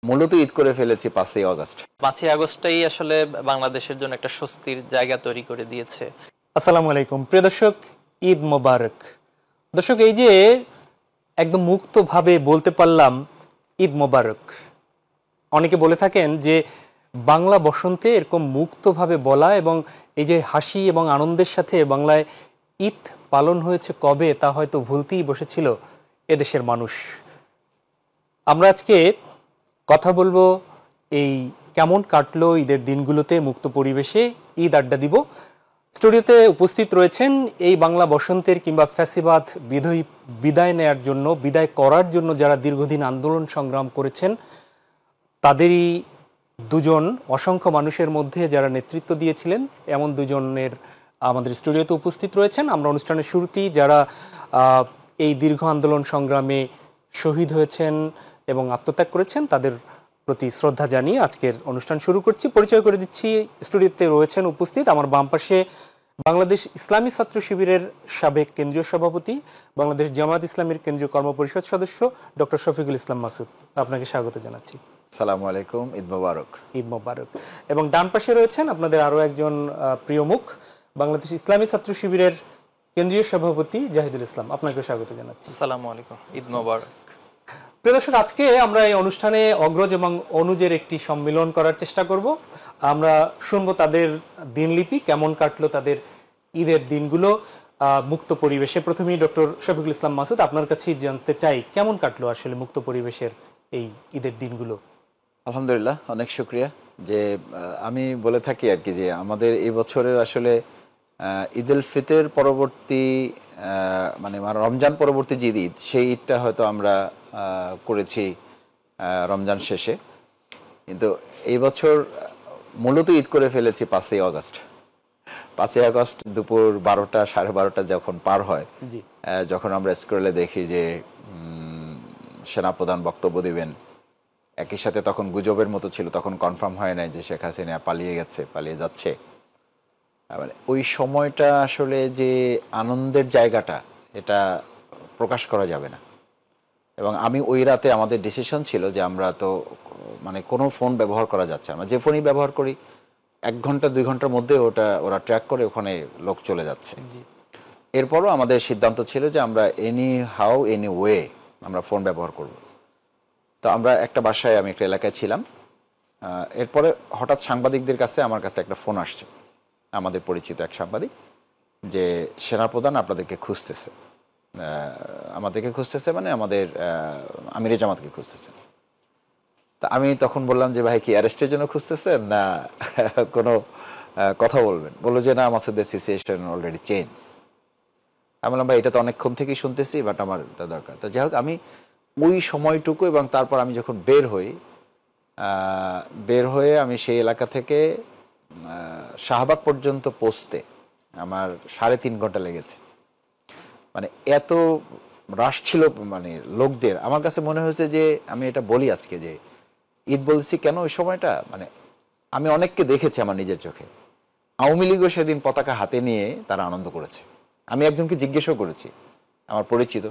মূলত ঈদ করে ফেলেছি 5ই আগস্ট। 5ই আগস্টটাই আসলে বাংলাদেশের জন্য একটা স্বস্তির জায়গা তৈরি করে দিয়েছে। আসসালামু আলাইকুম প্রিয় দর্শক, ঈদ মোবারক। দর্শক, এই যে একদম মুক্তভাবে বলতে পারলাম ঈদ মোবারক, অনেকে বলে থাকেন যে বাংলা বসন্তে এরকম মুক্তভাবে বলা এবং এই যে হাসি এবং আনন্দের সাথে বাংলায় ঈদ পালন হয়েছে কবে তা হয়তো ভুলতেই বসেছিল এদেশের মানুষ। আমরা আজকে কথা বলবো এই কেমন কাটলো ঈদের দিনগুলোতে মুক্ত পরিবেশে, ঈদ আড্ডা দিব। স্টুডিওতে উপস্থিত রয়েছেন এই বাংলা বসন্তের কিংবা ফ্যাসিবাদ বিদায় নেয়ার জন্য, বিদায় করার জন্য যারা দীর্ঘদিন আন্দোলন সংগ্রাম করেছেন, তাদেরই দুজন অসংখ্য মানুষের মধ্যে যারা নেতৃত্ব দিয়েছিলেন এমন দুজনের আমাদের স্টুডিওতে উপস্থিত রয়েছেন। আমরা অনুষ্ঠানের শুরুতেই যারা এই দীর্ঘ আন্দোলন সংগ্রামে শহীদ হয়েছেন এবং আত্মত্যাগ করেছেন তাদের প্রতি শ্রদ্ধা জানিয়ে আজকের অনুষ্ঠান শুরু করছি। পরিচয় করে দিচ্ছি, স্টুডিওতে রয়েছেন উপস্থিত আমার বাম পাশে বাংলাদেশ ইসলামী ছাত্র শিবিরের সাবেক কেন্দ্রীয় সভাপতি, বাংলাদেশ জামায়াত ইসলামীর কেন্দ্রীয় কর্মপরিষদ সদস্য ডক্টর শফিকুল ইসলাম মাসুদ। আপনাকে স্বাগত জানাচ্ছি। আসসালামু আলাইকুম, ঈদ মোবারক। ঈদ মোবারক। এবং ডান পাশে রয়েছেন আপনাদের আরো একজন প্রিয় মুখ, বাংলাদেশ ইসলামী ছাত্র শিবিরের কেন্দ্রীয় সভাপতি জাহিদুল ইসলাম। আপনাকে স্বাগত জানাচ্ছি। আসসালামু আলাইকুম, ঈদ মোবারক। প্রিয় দর্শক, আজকে আমরা এই অনুষ্ঠানে অগ্রজ এবং অনুজের একটি সম্মিলন করার চেষ্টা করব। আমরা শুনবো তাদের দিনলিপি, কেমন কাটলো তাদের ঈদের দিনগুলো মুক্ত পরিবেশে। প্রথমেই ডক্টর শফিকুল ইসলাম মাসুদ, আপনার কাছেই জানতে চাই কেমন কাটলো আসলে মুক্ত পরিবেশের এই ঈদের দিনগুলো। আলহামদুলিল্লাহ, অনেক শুক্রিয়া। যে আমি বলে থাকি আর কি যে আমাদের এই বছরের আসলে ঈদ উল ফিতর পরবর্তী মানে রমজান পরবর্তী যে ঈদ, সেই ঈদটা হয়তো আমরা করেছি রমজান শেষে, কিন্তু এই বছর মূলত ঈদ করে ফেলেছি 5ই আগস্ট। 5ই আগস্ট দুপুর 12টা 12:30 যখন পার হয়, যখন আমরা স্ক্রলে দেখি যে সেনাপ্রধান বক্তব্য দিবেন, একই সাথে তখন গুজবের মতো ছিল, তখন কনফার্ম হয় নাই যে শেখ হাসিনা পালিয়ে যাচ্ছে। মানে ওই সময়টা আসলে যে আনন্দের জায়গাটা, এটা প্রকাশ করা যাবে না। এবং আমি ওই রাতে আমাদের ডিসিশন ছিল যে আমরা তো মানে কোনো ফোন ব্যবহার করা যাচ্ছে না, যে ফোনই ব্যবহার করি 1 ঘন্টা 2 ঘন্টার মধ্যে ওরা ট্র্যাক করে ওখানে লোক চলে যাচ্ছে। এরপরও আমাদের সিদ্ধান্ত ছিল যে আমরা এনি ওয়ে আমরা ফোন ব্যবহার করব। তো আমরা একটা বাসায়, আমি একটা এলাকায় ছিলাম। এরপরে হঠাৎ সাংবাদিকদের কাছে আমার কাছে একটা ফোন আসছে, আমাদের পরিচিত এক সাংবাদিক, যে সেনাপ্রধান আপনাদেরকে খুঁজতেছে। মানে আমাদের আমিরে জামাতকে খুঁজতেছেন। তা আমি তখন বললাম যে ভাই, কি অ্যারেস্টের জন্য খুঁজতেছেন না কোনো কথা বলবেন? বললো যে না, মাসুদের সিচুয়েশন অলরেডি চেঞ্জ। আমি বললাম ভাই, এটা তো অনেকক্ষণ থেকেই শুনতেছি, বাট আমার দরকার। তো যাই হোক, আমি ওই সময়টুকু এবং তারপর আমি যখন বের হয়ে আমি সেই এলাকা থেকে শাহবাগ পর্যন্ত পৌঁছতে আমার 3.5 ঘন্টা লেগেছে। মানে এত রাশ ছিল মানে লোকদের। আমার কাছে মনে হয়েছে যে, আমি এটা বলি আজকে যে ঈদ বলছি কেন ওই সময়টা, মানে আমি অনেককে দেখেছি আমার নিজের চোখে। আওয়ামী লীগও সেদিন পতাকা হাতে নিয়ে তারা আনন্দ করেছে। আমি একজনকে জিজ্ঞেসও করেছি, আমার পরিচিত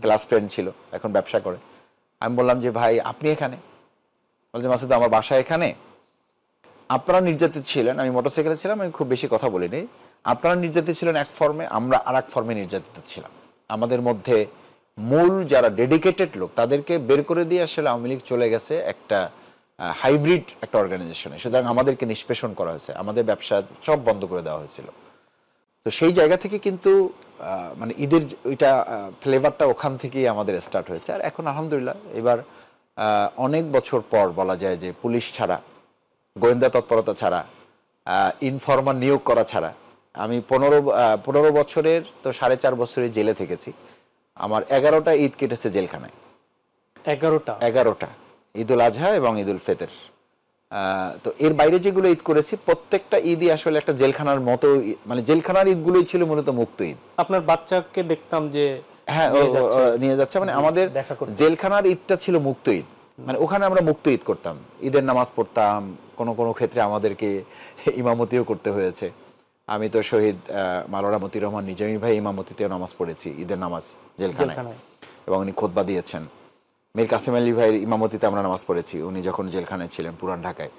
ক্লাস ফ্রেন্ড ছিল, এখন ব্যবসা করে। আমি বললাম যে ভাই, আপনি এখানে? বলছে মাসুদ, আমার বাসা এখানে। আপনারা নির্যাতিত ছিলেন, আমি মোটরসাইকেলে ছিলাম, আমি খুব বেশি কথা বলিনি। আপনারা নির্যাতিত ছিলেন এক ফর্মে, আমরা আর এক ফর্মে নির্যাতিত ছিলাম। আমাদের মধ্যে মূল যারা ডেডিকেটেড লোক তাদেরকে বের করে দিয়ে আসলে আওয়ামী লীগ চলে গেছে একটা হাইব্রিড একটা অর্গানাইজেশনে। সুতরাং আমাদেরকে নিষ্পেষণ করা হয়েছে, আমাদের ব্যবসা সব বন্ধ করে দেওয়া হয়েছিল। তো সেই জায়গা থেকে কিন্তু মানে ঈদের ওইটা ফ্লেভারটা ওখান থেকেই আমাদের স্টার্ট হয়েছে। আর এখন আলহামদুলিল্লাহ এবার অনেক বছর পর বলা যায় যে পুলিশ ছাড়া, গোয়েন্দা তৎপরতা ছাড়া, ইনফরমার নিয়োগ করা ছাড়া, আমি 15 বছরের তো 4.5 বছরের জেলে থেকেছি। আমার 11টা ঈদ কেটেছে জেলখানায়। 11টা ঈদ উল আজহা এবং ঈদ উল ফিতর। তো এর বাইরে যেগুলো ঈদ করেছি, প্রত্যেকটা ঈদই আসলে একটা জেলখানার মতো, মানে জেলখানার ঈদগুলোই ছিল মূলত মুক্ত ঈদ। আপনার বাচ্চাকে দেখতাম যে হ্যাঁ নিয়ে যাচ্ছে, মানে আমাদের জেলখানার ঈদটা ছিল মুক্ত ঈদ। মানে ওখানে আমরা মুক্ত ঈদ করতাম, ঈদের নামাজ পড়তাম, কোনো ক্ষেত্রে আমাদেরকে ইমামতিও করতে হয়েছে। আমি তো শহীদ মাওলানা মতিউর রহমান নিজামী ভাই ইমামতিতেও নামাজ পড়েছি, ঈদের নামাজ জেলখানায়, এবং উনি খুতবা দিয়েছেন। মীর কাসেম আলী ভাইয়ের ইমামতিতে আমরা নামাজ পড়েছি, উনি যখন জেলখানায় ছিলেন পুরান ঢাকায়।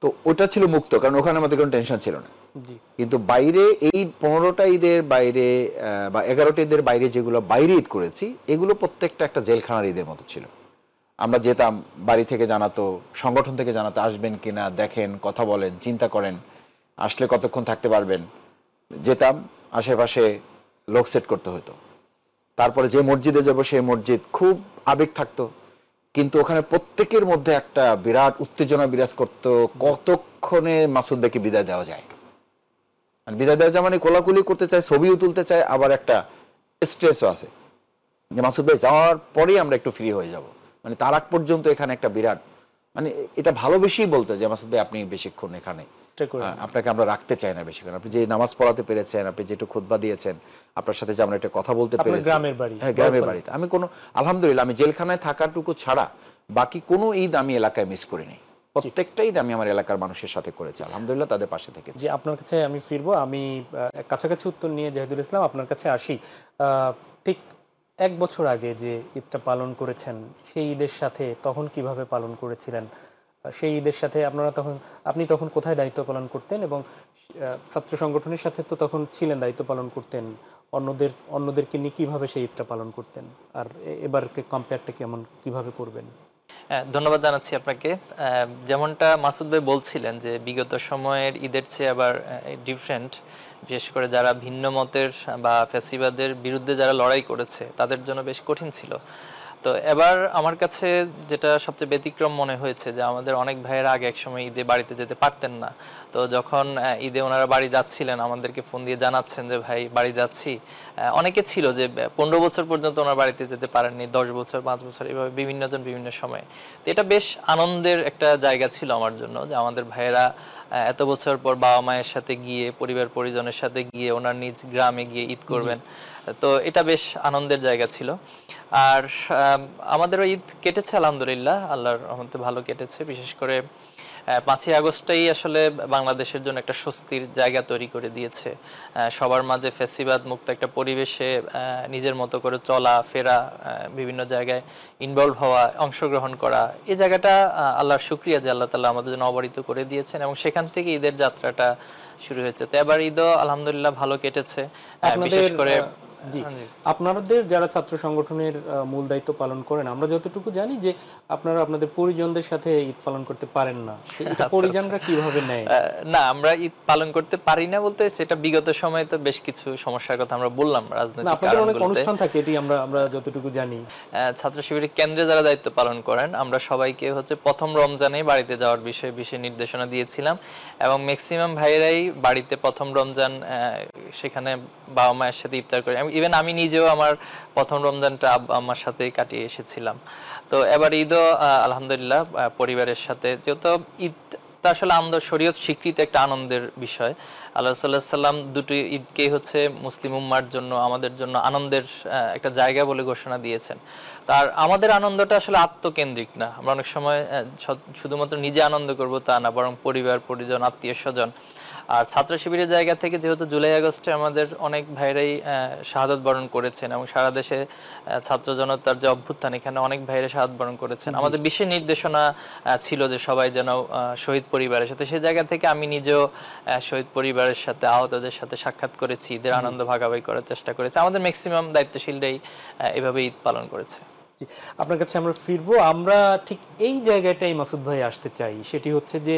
তো ওটা ছিল মুক্ত, কারণ ওখানে আমাদের কোনো টেনশন ছিল না। কিন্তু বাইরে এই 15টা ঈদের বাইরে বা 11টা ঈদের বাইরে যেগুলো বাইরে ঈদ করেছি, এগুলো প্রত্যেকটা একটা জেলখানার ঈদের মতো ছিল। আমরা যেতাম, বাড়ি থেকে জানাতো, সংগঠন থেকে জানাতো আসবেন কিনা, দেখেন, কথা বলেন, চিন্তা করেন, আসলে কতক্ষণ থাকতে পারবেন। যেতাম, আশেপাশে লোক সেট করতে হতো। তারপরে যে মসজিদে যাব সেই মসজিদ খুব আবেগ থাকতো, কিন্তু ওখানে প্রত্যেকের মধ্যে একটা বিরাট উত্তেজনা বিরাজ করতো, কতক্ষণে মাসুদ ভাইকে বিদায় দেওয়া যায়। বিদায় দেওয়া যায় মানে কোলাকুলি করতে চায়, ছবিও তুলতে চায়, আবার একটা স্ট্রেসও আছে যে মাসুদ ভাই যাওয়ার পরেই আমরা একটু ফ্রি হয়ে যাব। মানে তার আগ পর্যন্ত এখানে একটা বিরাট, মানে এটা ভালোবেসেই বলতো যে মাসুদ ভাই আপনি বেশিক্ষণ এখানে, আপনাকে আমরা রাখতে চাই না বেশিক্ষণ, আপনি যে নামাজ পড়াতে পেরেছেন, আপনি যেটুকু খুতবা দিয়েছেন, আপনার সাথে যে আমরা একটা কথা বলতে পেরেছি। হ্যাঁ, গ্রামের বাড়িতে আমি কোনো, আলহামদুলিল্লাহ, আমি জেলখানায় থাকাটুকু ছাড়া বাকি কোনো ঈদ আমি এলাকায় মিস করিনি। প্রত্যেকটা ঈদ আমি আমার এলাকার মানুষের সাথে করেছি, আলহামদুলিল্লাহ, তাদের পাশে থেকে। যে আপনার কাছে আমি ফিরবো, আমি কাছাকাছি উত্তর নিয়ে জাহিদুল ইসলাম আপনার কাছে আসি। ঠিক 1 বছর আগে যে ঈদটা পালন করেছেন, সেই ঈদের সাথে তখন কিভাবে পালন করেছিলেন? সেই ঈদের সাথে আপনি তখন কোথায় দায়িত্ব পালন করতেন, এবং ছাত্র সংগঠনের সাথে তো তখন ছিলেন, দায়িত্ব পালন করতেন, অন্যদেরকে নিয়ে কিভাবে সেই ঈদটা পালন করতেন, আর এবারকে কম্পেয়ারটা কেমন, কিভাবে করবেন? ধন্যবাদ জানাচ্ছি আপনাকে। যেমনটা মাসুদ ভাই বলছিলেন যে বিগত সময়ের ঈদের চেয়ে আবার ডিফারেন্ট, বিশেষ করে যারা ভিন্ন মতের বা ফ্যাসিবাদের বিরুদ্ধে যারা লড়াই করেছে তাদের জন্য বেশ কঠিন ছিল। তো এবার আমার কাছে যেটা সবচেয়ে ব্যতিক্রম মনে হয়েছে যে আমাদের অনেক ভাইয়েরা আগে এক সময় ঈদে বাড়িতে যেতে পারতেন না। তো যখন ঈদে ওনারা বাড়ি যাচ্ছিলেন, আমাদেরকে ফোন দিয়ে জানাচ্ছেন যে ভাই বাড়ি যাচ্ছি। অনেকে ছিল যে 15 বছর পর্যন্ত ওনার বাড়িতে যেতে পারেননি, 10 বছর, 5 বছর, এভাবে বিভিন্ন জন বিভিন্ন সময়ে। তো এটা বেশ আনন্দের একটা জায়গা ছিল আমার জন্য, যে আমাদের ভাইয়েরা এত বছর পর বাবা মায়ের সাথে গিয়ে, পরিবার পরিজনের সাথে গিয়ে, ওনার নিজ গ্রামে গিয়ে ঈদ করবেন। তো এটা বেশ আনন্দের জায়গা ছিল। আর আমাদেরও ঈদ কেটেছে আলহামদুলিল্লাহ, আল্লাহর রহমতে ভালো কেটেছে। বিশেষ করে 5ই আগস্টটাই আসলে বাংলাদেশের জন্য একটা স্বস্তির জায়গা তৈরি করে দিয়েছে। সবার মাঝে ফ্যাসিবাদ মুক্ত একটা পরিবেশে নিজের মতো করে চলা ফেরা, বিভিন্ন জায়গায় ইনভলভ হওয়া, অংশগ্রহণ করা, এই জায়গাটা আল্লাহর শুকরিয়া যে আল্লাহ তাআলা আমাদের জন্য অবরিত করে দিয়েছেন, এবং সেখান থেকে ঈদের যাত্রাটা শুরু হয়েছে। তো এবার ঈদও আলহামদুলিল্লাহ ভালো কেটেছে। বিশেষ করে আপনাদের যারা ছাত্র সংগঠনের মূল দায়িত্ব পালন করেন, আমরা যতটুকু জানি যে আপনারা আপনাদের পরিজনদের সাথে ঈদ পালন করতে পারেন না, এটা পরিজনরা কিভাবে নেয়? না, আমরা ঈদ পালন করতে পারি না বলতে, সেটা বিগত সময়ে তো বেশ কিছু সমস্যার কথা আমরা বললাম, রাজনৈতিক আপনাদের অনেক অনুষ্ঠান থাকে, এটি আমরা যতটুকু জানি। ছাত্র শিবিরের কেন্দ্রে যারা দায়িত্ব পালন করেন, আমরা সবাইকে প্রথম রমজানে বাড়িতে যাওয়ার বিষয়ে বিশেষ নির্দেশনা দিয়েছিলাম, এবং ম্যাক্সিমাম ভাইরাই বাড়িতে প্রথম রমজান সেখানে বাবা মায়ের সাথে ইফতার করে। ইভেন আমি নিজেও আমার প্রথম রমজানটা আমার সাথে কাটিয়ে এসেছিলাম। তো এবার ঈদও আলহামদুলিল্লাহ পরিবারের সাথে, যেহেতু ঈদ আসলে আমাদের শরীয়ত স্বীকৃত একটা আনন্দের বিষয়। আল্লাহ সাল্লাল্লাহু আলাইহি ওয়াসাল্লাম দুটি ঈদকেই মুসলিম উম্মার জন্য, আমাদের জন্য আনন্দের একটা জায়গা বলে ঘোষণা দিয়েছেন। তার আমাদের আনন্দটা আসলে আত্মকেন্দ্রিক না, আমরা অনেক সময় শুধুমাত্র নিজে আনন্দ করব তা না, বরং পরিবার পরিজন, আত্মীয় স্বজন। আর ছাত্র শিবিরের জায়গা থেকে যেহেতু জুলাই আগস্টে আমাদের অনেক ভাইরাই শাহাদাত বরণ করেছেন, এবং সারা দেশে ছাত্র জনতার যে অভ্যুত্থান, এখানে অনেক ভাইরা শাহাদাত বরণ করেছেন। আমাদের বিশেষ নির্দেশনা ছিল যে সবাই যেন শহীদ পরিবারের সাথে, সেই জায়গা থেকে আমি নিজেও শহীদ পরিবারের সাথে, আহতদের সাথে সাক্ষাৎ করেছি, ঈদের আনন্দ ভাগাভাগি করার চেষ্টা করেছি। আমাদের ম্যাক্সিমাম দায়িত্বশীলরাই এভাবে ঈদ পালন করেছে। আপনার কাছে আমরা ফিরবো, আমরা ঠিক এই জায়গাটাই মাসুদ ভাই আসতে চাই। সেটি হচ্ছে যে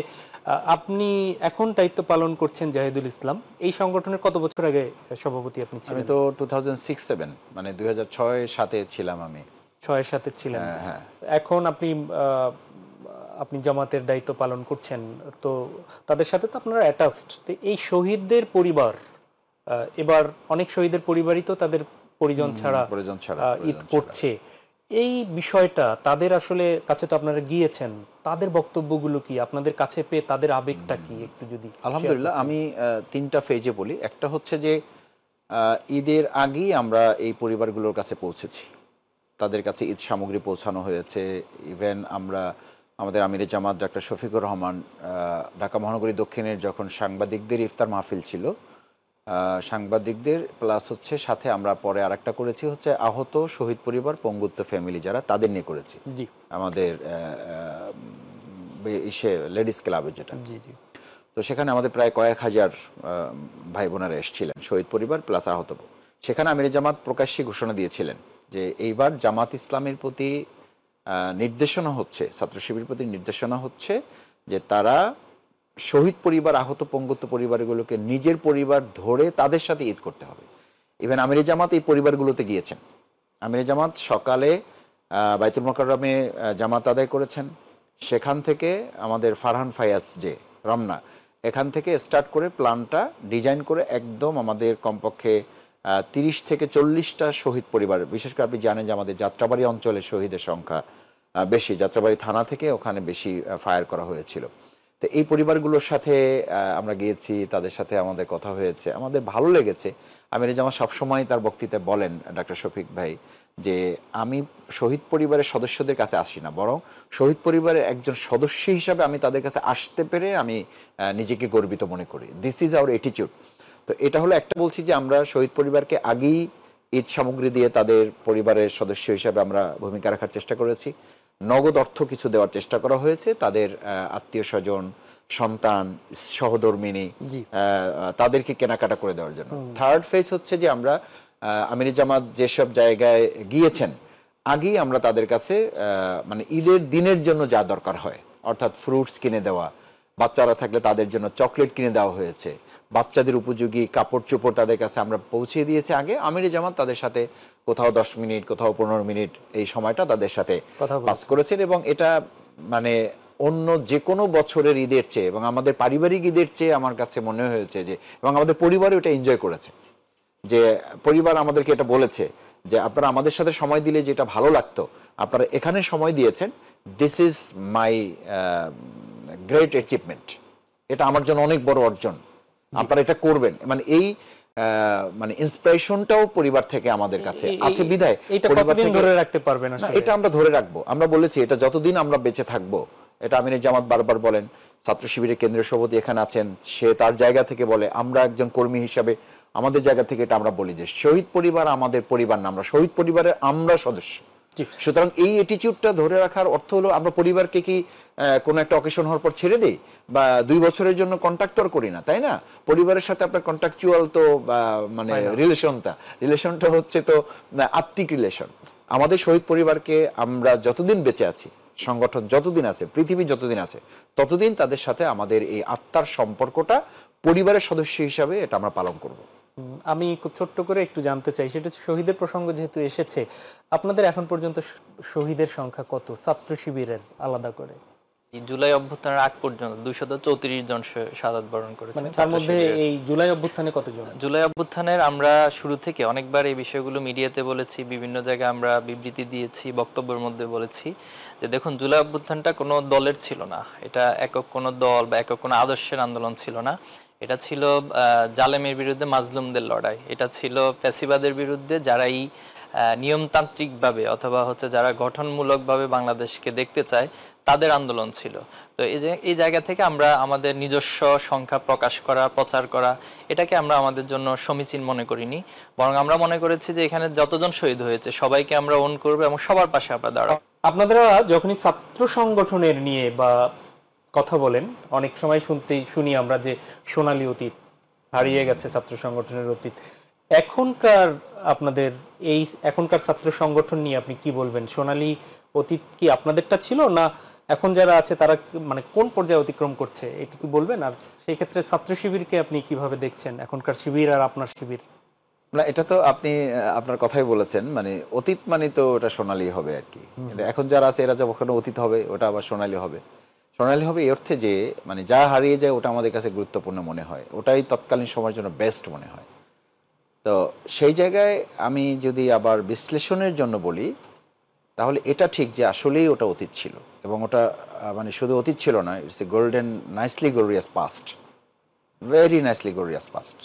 আপনি এখন দায়িত্ব পালন করছেন জাহিদুল ইসলাম, এই সংগঠনের কত বছর আগে সভাপতি আপনি ছিলেন? আমি তো 2006-07 মানে 2006-07 ছিলাম, আমি 6-7 ছিলেন। হ্যাঁ। এখন আপনি জামাতের দায়িত্ব পালন করছেন, তো তাদের সাথে তো আপনারা অ্যাটাচড। তো এই শহীদদের পরিবার, এবার অনেক শহীদের পরিবারই তো তাদের পরিজন ছাড়া ঈদ করছে, এই বিষয়টা তাদের আসলে কাছে তো আপনারা গিয়েছেন, তাদের বক্তব্যগুলো কি, আপনাদের কাছে পেয়ে তাদের আবেগটা কি একটু যদি? আলহামদুলিল্লাহ, আমি 3টা ফেজে বলি। একটা হচ্ছে যে ঈদের আগেই আমরা এই পরিবারগুলোর কাছে পৌঁছেছি, তাদের কাছে ঈদ সামগ্রী পৌঁছানো হয়েছে। ইভেন আমাদের আমিরে জামাত ডক্টর শফিকুর রহমান ঢাকা মহানগরী দক্ষিণের যখন সাংবাদিকদের ইফতার মাহফিল ছিল, সাংবাদিকদের, প্লাস হচ্ছে সাথে আমরা পরে আরেকটা করেছি হচ্ছে আহত শহীদ পরিবার, পঙ্গুত্ব ফ্যামিলি যারা, তাদের নিয়ে করেছি জি আমাদের ইসে লেডিস ক্লাবে যেটা। জি জি। তো সেখানে আমাদের প্রায় কয়েক হাজার ভাই বোনেরা এসেছিলেন, শহীদ পরিবার প্লাস আহত। সেখানে আমিরে জামাত প্রকাশ্যে ঘোষণা দিয়েছিলেন যে এইবার জামাত ইসলামের প্রতি নির্দেশনা হচ্ছে, ছাত্র শিবিরের প্রতি নির্দেশনা হচ্ছে যে তারা শহীদ পরিবার, আহত পঙ্গুত্ব পরিবারগুলোকে নিজের পরিবার ধরে তাদের সাথে ঈদ করতে হবে। ইভেন আমিরে জামাত এই পরিবারগুলোতে গিয়েছেন। আমিরে জামাত সকালে বাইতুল মোকাররমে জামাত আদায় করেছেন। সেখান থেকে আমাদের ফারহান ফায়াজ যে রমনা, এখান থেকে স্টার্ট করে প্ল্যানটা ডিজাইন করে একদম আমাদের কমপক্ষে 30 থেকে 40টা শহীদ পরিবার, বিশেষ করে আপনি জানেন যে আমাদের যাত্রাবাড়ি অঞ্চলে শহীদের সংখ্যা বেশি, যাত্রাবাড়ি থানা থেকে ওখানে বেশি ফায়ার করা হয়েছিল। তো এই পরিবারগুলোর সাথে আমরা গিয়েছি, তাদের সাথে আমাদের কথা হয়েছে, আমাদের ভালো লেগেছে। আমির জামাত সবসময় তার বক্তৃতায় বলেন, ডক্টর শফিক ভাই, যে আমি শহীদ পরিবারের সদস্যদের কাছে আসি না, বরং শহীদ পরিবারের একজন সদস্য হিসাবে আমি তাদের কাছে আসতে পেরে আমি নিজেকে গর্বিত মনে করি। This is our attitude. তো এটা হলো একটা, বলছি যে আমরা শহীদ পরিবারকে আগেই ঈদ সামগ্রী দিয়ে তাদের পরিবারের সদস্য হিসাবে আমরা ভূমিকা রাখার চেষ্টা করেছি। নগদ অর্থ কিছু দেওয়ার চেষ্টা করা হয়েছে তাদের আত্মীয় স্বজন, সন্তান, সহধর্মিনী, তাদেরকে কেনাকাটা করে দেওয়ার জন্য। থার্ড ফেজ হচ্ছে যে আমরা আমির জামাত যেসব জায়গায় গিয়েছেন আগেই আমরা তাদের কাছে মানে ঈদের দিনের জন্য যা দরকার হয়, অর্থাৎ ফ্রুটস কিনে দেওয়া, বাচ্চারা থাকলে তাদের জন্য চকলেট কিনে দেওয়া হয়েছে, বাচ্চাদের উপযোগী কাপড় চোপড় তাদের কাছে আমরা পৌঁছে দিয়েছি আগে। আমির জামাত তাদের সাথে কোথাও 10 মিনিট, কোথাও 15 মিনিট এই সময়টা তাদের সাথে পাস করেছেন। এবং এটা মানে অন্য যে কোনো বছরের ঈদের চেয়ে এবং আমাদের পারিবারিক ঈদের চেয়ে আমার কাছে মনে হয়েছে যে, এবং আমাদের পরিবারও এটা এনজয় করেছে, যে পরিবার আমাদেরকে এটা বলেছে যে আপনারা আমাদের সাথে সময় দিলে যেটা ভালো লাগতো আপনারা এখানে সময় দিয়েছেন, this is my great achievement, এটা আমার জন্য অনেক বড় অর্জন, আপনারা এটা করবেন। মানে এই মানে ইন্সপিরেশনটাও পরিবার থেকে আমাদের কাছে আছে বিধায় ধরে রাখতে পারবেন না, এটা আমরা ধরে রাখবো। আমরা বলেছি এটা যতদিন আমরা বেঁচে থাকবো, এটা আমির জামাত বারবার বলেন, ছাত্র শিবিরের কেন্দ্রীয় সভাপতি এখানে আছেন, সে তার জায়গা থেকে বলে, আমরা একজন কর্মী হিসাবে আমাদের জায়গা থেকে এটা আমরা বলি যে শহীদ পরিবার আমাদের পরিবার না, আমরা শহীদ পরিবারের আমরা সদস্য। সুতরাং এই অ্যাটিটিউডটা ধরে রাখার অর্থ হলো আমরা পরিবারকে কি কোনো একটা অকেশন হওয়ার পর ছেড়ে দিই বা 2 বছরের জন্য কন্ট্যাক্ট করি না, তাই না? পরিবারের সাথে আপনার কন্ট্রাকচুয়াল তো মানে রিলেশনটা হচ্ছে তো আত্মিক রিলেশন। আমাদের শহীদ পরিবারকে আমরা যতদিন বেঁচে আছি, সংগঠন যতদিন আছে, পৃথিবী যতদিন আছে, ততদিন তাদের সাথে আমাদের এই আত্মার সম্পর্কটা পরিবারের সদস্য হিসাবে এটা আমরা পালন করব। আমি খুব ছোট্ট করে একটু জানতে চাই, সেটা হচ্ছে শহীদের প্রসঙ্গ যেহেতু এসেছে, আপনাদের এখন পর্যন্ত শহীদের সংখ্যা কত ছাত্র শিবিরের আলাদা করে? জুলাই অভ্যুত্থানের আগ পর্যন্ত 234 জন শাহাদাত বরণ করেছে। তার মধ্যে এই জুলাই অভ্যুত্থানে কতজন? জুলাই অভ্যুত্থানের আমরা শুরু থেকে অনেকবার এই বিষয়গুলো মিডিয়াতে বলেছি, বিভিন্ন জায়গায় আমরা বিবৃতি দিয়েছি, বক্তব্যের মধ্যে বলেছি যে দেখুন, জুলাই অভ্যুত্থানটা কোনো দলের ছিল না, এটা একক কোনো দল বা একক কোনো আদর্শের আন্দোলন ছিল না, এটা ছিল জালেমের বিরুদ্ধে মাজলুমদের লড়াই, এটা ছিল ফ্যাসিবাদের বিরুদ্ধে যারাই নিয়মতান্ত্রিকভাবে অথবা হচ্ছে যারা গঠনমূলকভাবে বাংলাদেশকে দেখতে চায় তাদের আন্দোলন ছিল। তো এই জায়গা থেকে আমরা আমাদের নিজস্ব সংখ্যা প্রকাশ করা, প্রচার করা, এটাকে আমরা আমাদের জন্য সমীচীন মনে করিনি, বরং আমরা মনে করেছি যে এখানে যতজন শহীদ হয়েছে সবাইকে আমরা ওন করবো এবং সবার পাশে আমরা দাঁড়াবো। আপনারা যখনই ছাত্র সংগঠনের নিয়ে বা কথা বলেন, অনেক সময় শুনি আমরা যে সোনালী অতীত, হারিয়ে গেছে ছাত্র সংগঠনের অতীত। এখনকার ছাত্র সংগঠন নিয়ে আপনি কি বলবেন? সোনালী অতীত কি আপনাদেরটা ছিল, না এখন যারা আছে তারা মানে কোন পর্যায়ে অতিক্রম করছে, এটুকু বলবেন? আর সেই ক্ষেত্রে ছাত্র শিবিরকে আপনি কিভাবে দেখছেন, এখনকার শিবির আর আপনার শিবির? না, এটা তো আপনি আপনার কথাই বলেছেন, মানে অতীত মানে তো ওটা সোনালী হবে আর কি। এখন যারা আছে এরা যখন অতীত হবে ওটা আবার সোনালী হবে। সোনালী হবে এই অর্থে যে মানে যা হারিয়ে যায় ওটা আমাদের কাছে গুরুত্বপূর্ণ মনে হয়, ওটাই তৎকালীন সময়ের জন্য বেস্ট মনে হয়। তো সেই জায়গায় আমি যদি আবার বিশ্লেষণের জন্য বলি, তাহলে এটা ঠিক যে আসলেই ওটা অতীত ছিল, এবং ওটা মানে শুধু অতীত ছিল না, it's a golden nicely glorious past, very nicely glorious past,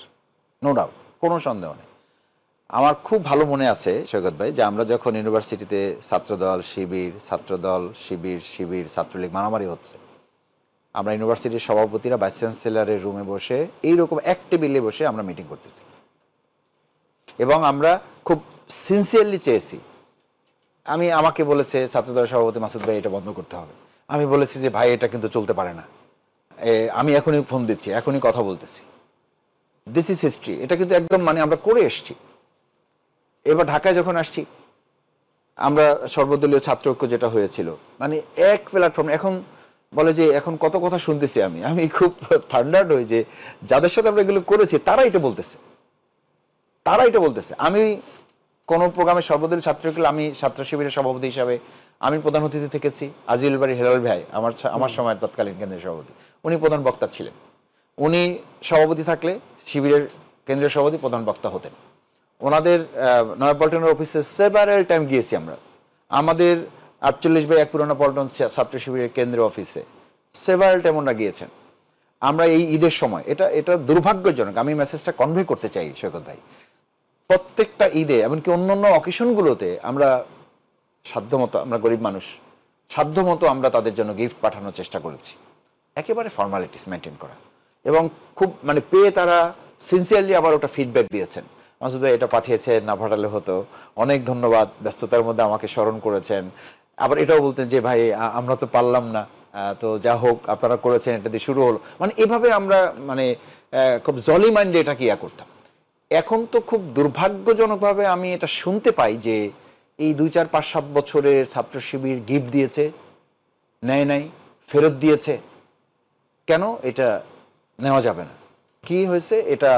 no doubt, কোনো সন্দেহ নেই। আমার খুব ভালো মনে আছে সৈকত ভাই, যে আমরা যখন ইউনিভার্সিটিতে ছাত্রদল শিবির, ছাত্রদল শিবির, শিবির ছাত্রলীগ মারামারি হচ্ছে, আমরা ইউনিভার্সিটির সভাপতিরা ভাইস চ্যান্সেলরের রুমে বসে এইরকম এক টেবিলে বসে আমরা মিটিং করতেছি, এবং আমরা খুব সিনসিয়ারলি চেয়েছি। আমাকে বলেছে ছাত্রদলের সভাপতি মাসুদ ভাই এটা বন্ধ করতে হবে, আমি বলেছি যে ভাই এটা কিন্তু চলতে পারে না, আমি এখনই ফোন দিচ্ছি, এখনই কথা বলতেছি। দিস ইজ হিস্ট্রি, এটা কিন্তু একদম মানে আমরা করে এসছি। এবার ঢাকায় যখন আসছি, আমরা সর্বদলীয় ছাত্র ঐক্য যেটা হয়েছিল, মানে এক প্ল্যাটফর্ম, এখন বলে যে এখন কত কথা শুনতেছি আমি খুব থান্ডার্ড হই যে যাদের সাথে আমরা এগুলো করেছি তারা এটা বলতেছে। আমি কোন প্রোগ্রামে সর্বদলীয় ছাত্র ঐক্য, আমি ছাত্র শিবিরের সভাপতি হিসাবে আমি প্রধান অতিথি থেকেছি। আজিল বাড়ি হেলাল ভাই আমার সময়ের তৎকালীন কেন্দ্রীয় সভাপতি, উনি প্রধান বক্তা ছিলেন। উনি সভাপতি থাকলে শিবিরের কেন্দ্রীয় সভাপতি প্রধান বক্তা হতেন। ওনাদের নয়াপল্টনের অফিসে সেভারেল টাইম গিয়েছি আমরা। আমাদের 48/1 পুরোনো পল্টন ছাত্র শিবিরের কেন্দ্রীয় অফিসে সেভারেল টাইম ওনারা গিয়েছেন। আমরা এই ঈদের সময়, এটা দুর্ভাগ্যজনক, আমি মেসেজটা কনভে করতে চাই সৈকত ভাই, প্রত্যেকটা ঈদে এমনকি অন্যান্য অকেশনগুলোতে আমরা সাধ্যমতো, আমরা গরিব মানুষ, সাধ্যমতো আমরা তাদের জন্য গিফট পাঠানোর চেষ্টা করেছি, একেবারে ফর্মালিটিস মেনটেন করা, এবং খুব মানে পেয়ে তারা সিনসিয়ারলি আবার ওটা ফিডব্যাক দিয়েছেন। মাসুদ ভাই এটা পাঠিয়েছেন, না পাঠালে হতো, অনেক ধন্যবাদ, ব্যস্ততার মধ্যে আমাকে স্মরণ করেছেন। আবার এটাও বলতেন যে ভাই আমরা তো পারলাম না, তো যা হোক আপনারা করেছেন, এটা দিয়ে শুরু হলো, মানে এভাবে আমরা মানে খুব জলি মাইন্ডে এটাকে ইয়া করতাম। এখন তো খুব দুর্ভাগ্যজনকভাবে আমি এটা শুনতে পাই যে এই 2, 4, 5, 7 বছরের ছাত্র শিবির গিফট দিয়েছে, নেয় নাই, ফেরত দিয়েছে। কেন এটা নেওয়া যাবে না? কি হয়েছে? এটা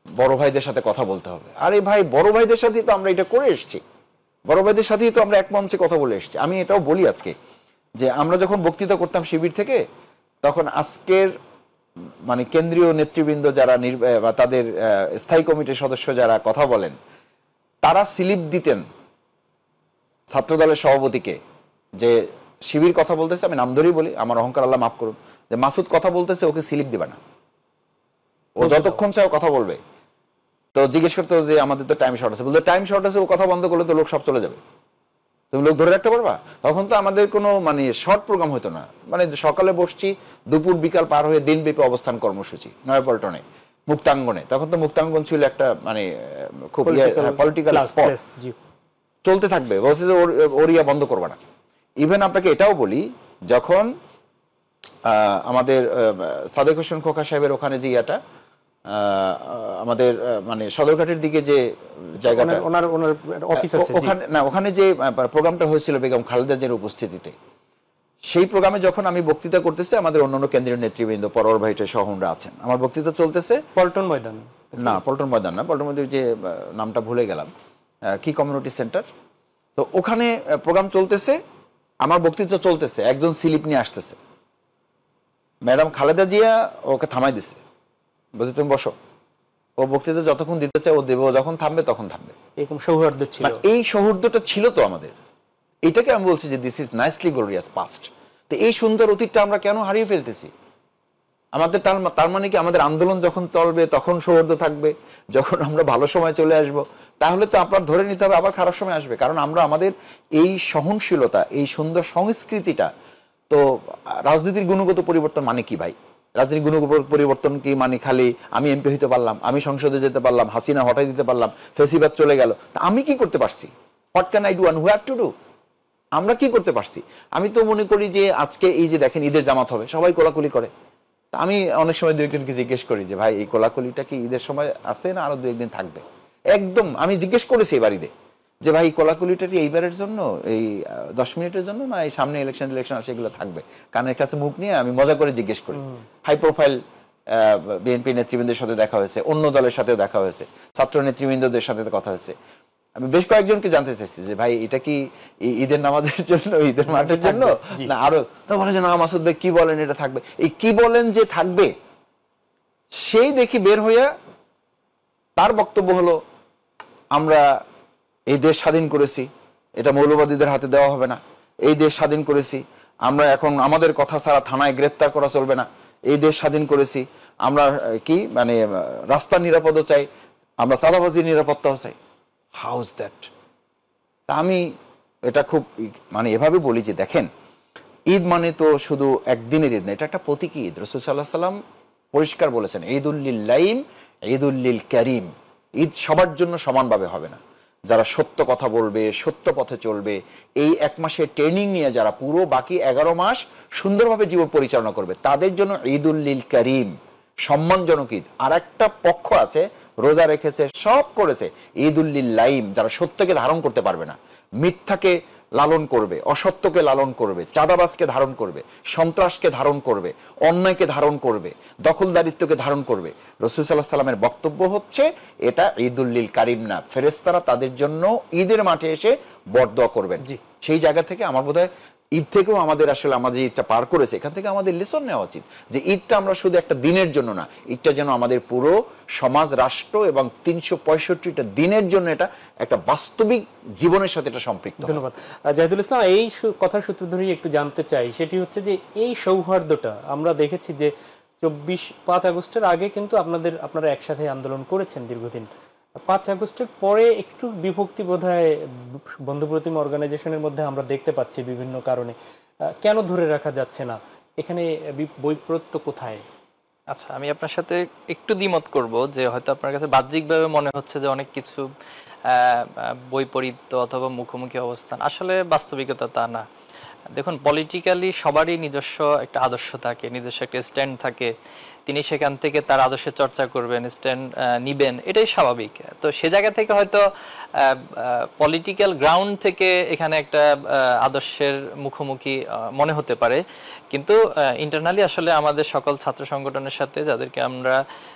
বড় ভাইদের সাথে কথা বলতে হবে। আরে ভাই, বড় ভাইদের সাথেই তো আমরা এটা করে এসেছি, বড় ভাইদের সাথেই তো আমরা এক মঞ্চে কথা বলে এসেছি। আমি এটাও বলি আজকে যে আমরা যখন বক্তৃতা করতাম শিবির থেকে, তখন আজকের মানে কেন্দ্রীয় নেতৃবৃন্দ যারা তাদের স্থায়ী কমিটির সদস্য যারা কথা বলেন, তারা স্লিপ দিতেন ছাত্রদলের সভাপতিকে যে শিবির কথা বলতেছে, আমি নাম ধরেই বলি, আমার অহংকার আল্লাহ মাফ করুন, যে মাসুদ কথা বলতেছে, ওকে স্লিপ দিবে না, ও যতক্ষণ চায় কথা বলবে। তো জিজ্ঞেস করতে যে আমাদের তো টাইম শর্ট আছে, বলতে টাইম শর্ট আছে, ও কথা বন্ধ করলে তো লোক সব চলে যাবে, তুমি লোক ধরে রাখতে পারবা? তখন তো আমাদের কোনো মানে শর্ট প্রোগ্রাম হতো না, মানে সকালে বসছি, দুপুর বিকাল পার হয়ে দিনব্যাপী অবস্থান কর্মসূচি নয়াপল্টনে মুক্তাঙ্গনে। তখন তো মুক্তাঙ্গন ছিল একটা মানে খুব পলিটিক্যাল স্পট, চলতে থাকবে, বলছে যে ওরিয়া বন্ধ করবে না। ইভেন আপনাকে এটাও বলি, যখন আমাদের সাদেক হোসেন খোকা সাহেবের ওখানে যে ইয়াটা আমাদের মানে সদরঘাটের দিকে যে জায়গাটা, ওখানে যে প্রোগ্রামটা হয়েছিল বেগম খালেদা জিয়ার উপস্থিতিতে, সেই প্রোগ্রামে যখন আমি বক্তৃতা করতেছি, আমাদের অন্যান্য কেন্দ্রীয় নেতৃবৃন্দ পরোয়ার ভাইটা সহনরা আছেন, আমার বক্তৃতা চলতেছে পল্টন ময়দান না, পল্টন ময়দান না, পল্টন ময়দান যে নামটা ভুলে গেলাম, কি কমিউনিটি সেন্টার, তো ওখানে প্রোগ্রাম চলতেছে, আমার বক্তৃতা চলতেছে, একজন স্লিপ নিয়ে আসতেছে, ম্যাডাম খালেদা জিয়া ওকে থামাই দিছে, বলছে তুমি বসো, ও বক্তৃতা যতক্ষণ দিতে চায় ও দেবে, ও যখন থামবে তখন থামবে। এরকম সৌহার্দ্য ছিল, এই সৌহার্দ্যটা ছিল তো আমাদের। এটাকে আমি বলছি যে this is nicely glorious past. তো এই সুন্দর অতীতটা আমরা কেন হারিয়ে ফেলতেছি? আমাদের তার মানে কি আমাদের আন্দোলন যখন চলবে তখন সৌহার্দ্য থাকবে, যখন আমরা ভালো সময় চলে আসব তাহলে তো আপনার ধরে নিতে হবে আবার খারাপ সময় আসবে। কারণ আমরা আমাদের এই সহনশীলতা, এই সুন্দর সংস্কৃতিটা, তো রাজনীতির গুণগত পরিবর্তন মানে কি ভাই? রাজনীতির গুণগত পরিবর্তন কি মানে খালি আমি এমপি হইতে পারলাম, আমি সংসদে যেতে পারলাম, হাসিনা হটাই দিতে পারলাম, ফেসিবাদ চলে গেল, তা আমি কি করতে পারছি? What can I do and who have to do? আমরা কি করতে পারছি? আমি তো মনে করি যে আজকে এই যে দেখেন ঈদের জামাত হবে, সবাই কোলাকুলি করে, আমি অনেক সময় 2-1 জিজ্ঞেস করি যে ভাই এই কোলাকুলিটা কি ঈদের সময় আছে না আরো 2-1 দিন থাকবে? একদম আমি জিজ্ঞেস করেছি এবার ঈদে যে ভাই কোলাকুলিটা কি এইবারের জন্য, এই 10 মিনিটের জন্য, না এই সামনে ইলেকশন আসে এগুলো থাকবে? কানের কাছে মুখ নিয়ে আমি মজা করে জিজ্ঞেস করি। হাই প্রোফাইল বিএনপি নেতৃবৃন্দের সাথে দেখা হয়েছে, অন্য দলের সাথে দেখা হয়েছে, ছাত্র নেতৃবৃন্দদের সাথে কথা হয়েছে। আমি বেশ কয়েকজনকে জানতে চাইছি যে ভাই এটা কি ঈদের নামাজের জন্য, ঈদের মাঠের জন্য, না আরো? তো বলে যে না মাসুদ ভাই কি বলেন এটা থাকবে। এই কি বলেন যে থাকবে, সেই দেখি বের হইয়া তার বক্তব্য হলো আমরা এই দেশ স্বাধীন করেছি, এটা মৌলবাদীদের হাতে দেওয়া হবে না, এই দেশ স্বাধীন করেছি, আমরা এখন আমাদের কথা ছাড়া থানায় গ্রেপ্তার করা চলবে না, এই দেশ স্বাধীন করেছি, আমরা কি মানে রাস্তার নিরাপত্তা চাই, আমরা চাঁদাবাজির নিরাপত্তাও চাই। How is that? তা আমি এটা খুব মানে এভাবে বলি যে দেখেন ঈদ মানে তো শুধু একদিনের ঈদ না, এটা একটা প্রতীকী ঈদ। রাসূল সাল্লাল্লাহু আলাইহি সাল্লাম পরিষ্কার বলেছেন, ঈদুল লাইম ঈদুল কারীম। ঈদ সবার জন্য সমানভাবে হবে না। যারা সত্য কথা বলবে, সত্য পথে চলবে, এই এক মাসের ট্রেনিং নিয়ে যারা পুরো বাকি 11 মাস সুন্দরভাবে জীবন পরিচালনা করবে, তাদের জন্য ঈদুল কারীম, সম্মানজনক ঈদ। আর একটা পক্ষ আছে, রোজা রেখেছে, সব করেছে, ঈদুল লাইম, যারা সত্যকে ধারণ করতে পারবে না, মিথ্যাকে লালন করবে, অসত্যকে লালন করবে, চাঁদাবাজকে ধারণ করবে, সন্ত্রাসকে ধারণ করবে, অন্যায়কে ধারণ করবে, দখলদারিত্বকে ধারণ করবে। রাসূল সাল্লাল্লাহু আলাইহি সাল্লামের বক্তব্য হচ্ছে এটা ঈদুল কারীম না, ফেরেশতারা তাদের জন্য ঈদের মাঠে এসে বরদোয়া করবেন। সেই জায়গা থেকে আমার বোধহয় ঈদ থেকেও আমাদের আসলে আমাদের ঈদটা পার করেছে, এখান থেকে আমাদের লেসন নেওয়া উচিত যে ঈদটা আমরা শুধু একটা দিনের জন্য না, ঈদটা যেন আমাদের পুরো সমাজ, রাষ্ট্র এবং 365টা দিনের জন্য এটা একটা বাস্তবিক জীবনের সাথে এটা সম্পৃক্ত। ধন্যবাদ জাহিদুল ইসলাম। এই কথার সূত্র ধরেই একটু জানতে চাই, সেটি হচ্ছে যে এই সৌহার্দ্যটা আমরা দেখেছি যে 5 আগস্টের আগে কিন্তু আপনারা একসাথে আন্দোলন করেছেন দীর্ঘদিন। 5 আগস্টের পরে একটু বিভক্তি বোধহয় বন্ধুপ্রতিম অর্গানাইজেশনের মধ্যে আমরা দেখতে পাচ্ছি বিভিন্ন কারণে। কেন ধরে রাখা যাচ্ছে না? এখানে বৈপরীত্য কোথায়? আচ্ছা, আমি আপনার সাথে একটু দ্বিমত করব যে হয়তো আপনার কাছে বাহ্যিকভাবে মনে হচ্ছে যে অনেক কিছু বৈপরীত্য অথবা মুখোমুখি অবস্থান, আসলে বাস্তবিকতা তা না। দেখুন, পলিটিক্যালি সবারই নিজস্ব একটা আদর্শ থাকে, নিজস্ব একটা স্ট্যান্ড থাকে, তিনি সেখান থেকে তার আদর্শের চর্চা করবেন, স্ট্যান্ড নিবেন, এটাই স্বাভাবিক। তো সে জায়গা থেকে হয়তো পলিটিক্যাল গ্রাউন্ড থেকে এখানে একটা আদর্শের মুখোমুখি মনে হতে পারে, কিন্তু ইন্টারনালি আসলে আমাদের সকল ছাত্র সংগঠনের সাথে, যাদেরকে আমরা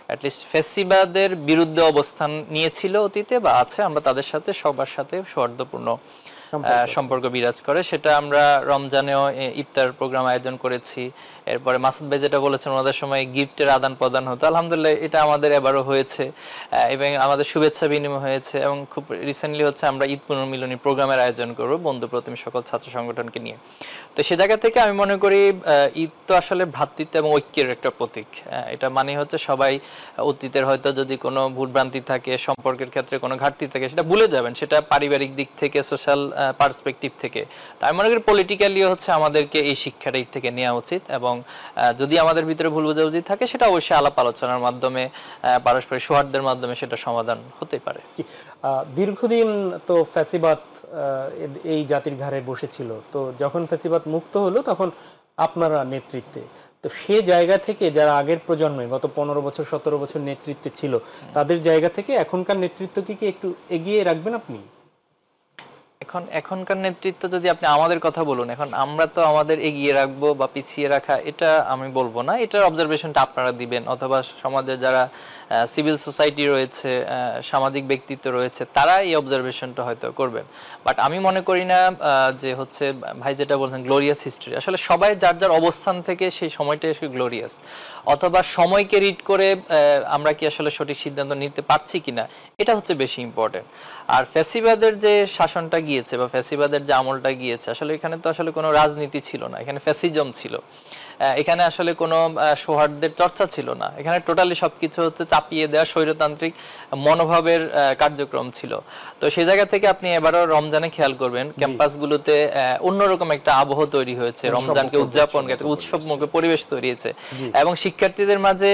অ্যাটলিস্ট ফ্যাসিবাদের বিরুদ্ধে অবস্থান নিয়েছিল অতীতে বা আছে, আমরা তাদের সাথে সবার সাথে সৌহার্দ্যপূর্ণ সম্পর্ক বিরাজ করে। সেটা আমরা রমজানেও ইফতার প্রোগ্রাম আয়োজন করেছি। এরপরে মাসুদ ভাই যেটা বলেছেন, ওনাদের সময় গিফটের আদান প্রদান হতো, আলহামদুলিল্লাহ এটা আমাদের এবারও হয়েছে, এবং আমাদের শুভেচ্ছা বিনিময় হয়েছে। এবং খুব রিসেন্টলি হচ্ছে আমরা ঈদ পুনর্মিলনী প্রোগ্রামের আয়োজন করব বন্ধু প্রতিম সকল ছাত্র সংগঠনকে নিয়ে। তো সে জায়গা থেকে আমি মনে করি ঈদ তো আসলে ভ্রাতৃত্ব এবং ঐক্যের একটা প্রতীক। এটা মানে হচ্ছে সবাই অতীতের হয়তো যদি কোনো ভুলভ্রান্তি থাকে, সম্পর্কের ক্ষেত্রে কোনো ঘাটতি থাকে, সেটা ভুলে যাবেন, সেটা পারিবারিক দিক থেকে, সোশ্যাল পার্সপেক্টিভ থেকে। তাই মনে করি পলিটিক্যালি হচ্ছে আমাদেরকে এই শিক্ষাটা ঈদ থেকে নেওয়া উচিত, এবং যদি আমাদের ভিতরে ভুল বোঝাবুঝি থাকে সেটা অবশ্যই আলাপ আলোচনার মাধ্যমে, পারস্পরিক সৌহার্দ্যের মাধ্যমে সেটা সমাধান হতে পারে। দীর্ঘদিন তো ফ্যাসিবাদ এই জাতির ঘাড়ে বসেছিল, তো যখন ফ্যাসিবাদ মুক্ত হলো তখন আপনারা নেতৃত্বে, তো সে জায়গা থেকে যারা আগের প্রজন্মে গত 15 বছর 17 বছর নেতৃত্বে ছিল, তাদের জায়গা থেকে এখনকার নেতৃত্বকে কি একটু এগিয়ে রাখবেন আপনি? এখনকার নেতৃত্ব যদি আপনি আমাদের কথা বলুন, এখন আমরা তো আমাদের এগিয়ে রাখবো বা পিছিয়ে রাখা এটা আমি বলবো না, এটার অবজারভেশনটা আপনারা দিবেন, অথবা সমাজে যারা সিভিল সোসাইটি রয়েছে, সামাজিক ব্যক্তিত্ব রয়েছে, তারা এই অবজারভেশনটা হয়তো করবেন। বাট আমি মনে করি না যে হচ্ছে ভাই যেটা বলছেন গ্লোরিয়াস হিস্ট্রি, আসলে সবাই যার যার অবস্থান থেকে সেই সময়টা এসে গ্লোরিয়াস, অথবা সময়কে রিড করে আমরা কি আসলে সঠিক সিদ্ধান্ত নিতে পারছি কিনা, এটা হচ্ছে বেশি ইম্পর্টেন্ট। আর ফ্যাসিবাদের যে শাসনটা গিয়েছে বা ফ্যাসিবাদের যে আমলটা গিয়েছে, আসলে এখানে তো আসলে কোনো রাজনীতি ছিল না, এখানে ফ্যাসিজম ছিল, এখানে আসলে কোনো সৌহার্দ্যের চর্চা ছিল না, এখানে টোটালি সবকিছু হচ্ছে চাপিয়ে দেওয়া স্বৈরতান্ত্রিক মনোভাবের কার্যক্রম ছিল। তো সেই জায়গা থেকে আপনি এবারও রমজানে খেয়াল করবেন ক্যাম্পাসগুলোতে অন্যরকম একটা আবহ তৈরি হয়েছে, রমজানকে উদযাপন উৎসব মুখে পরিবেশ তৈরি হয়েছে, এবং শিক্ষার্থীদের মাঝে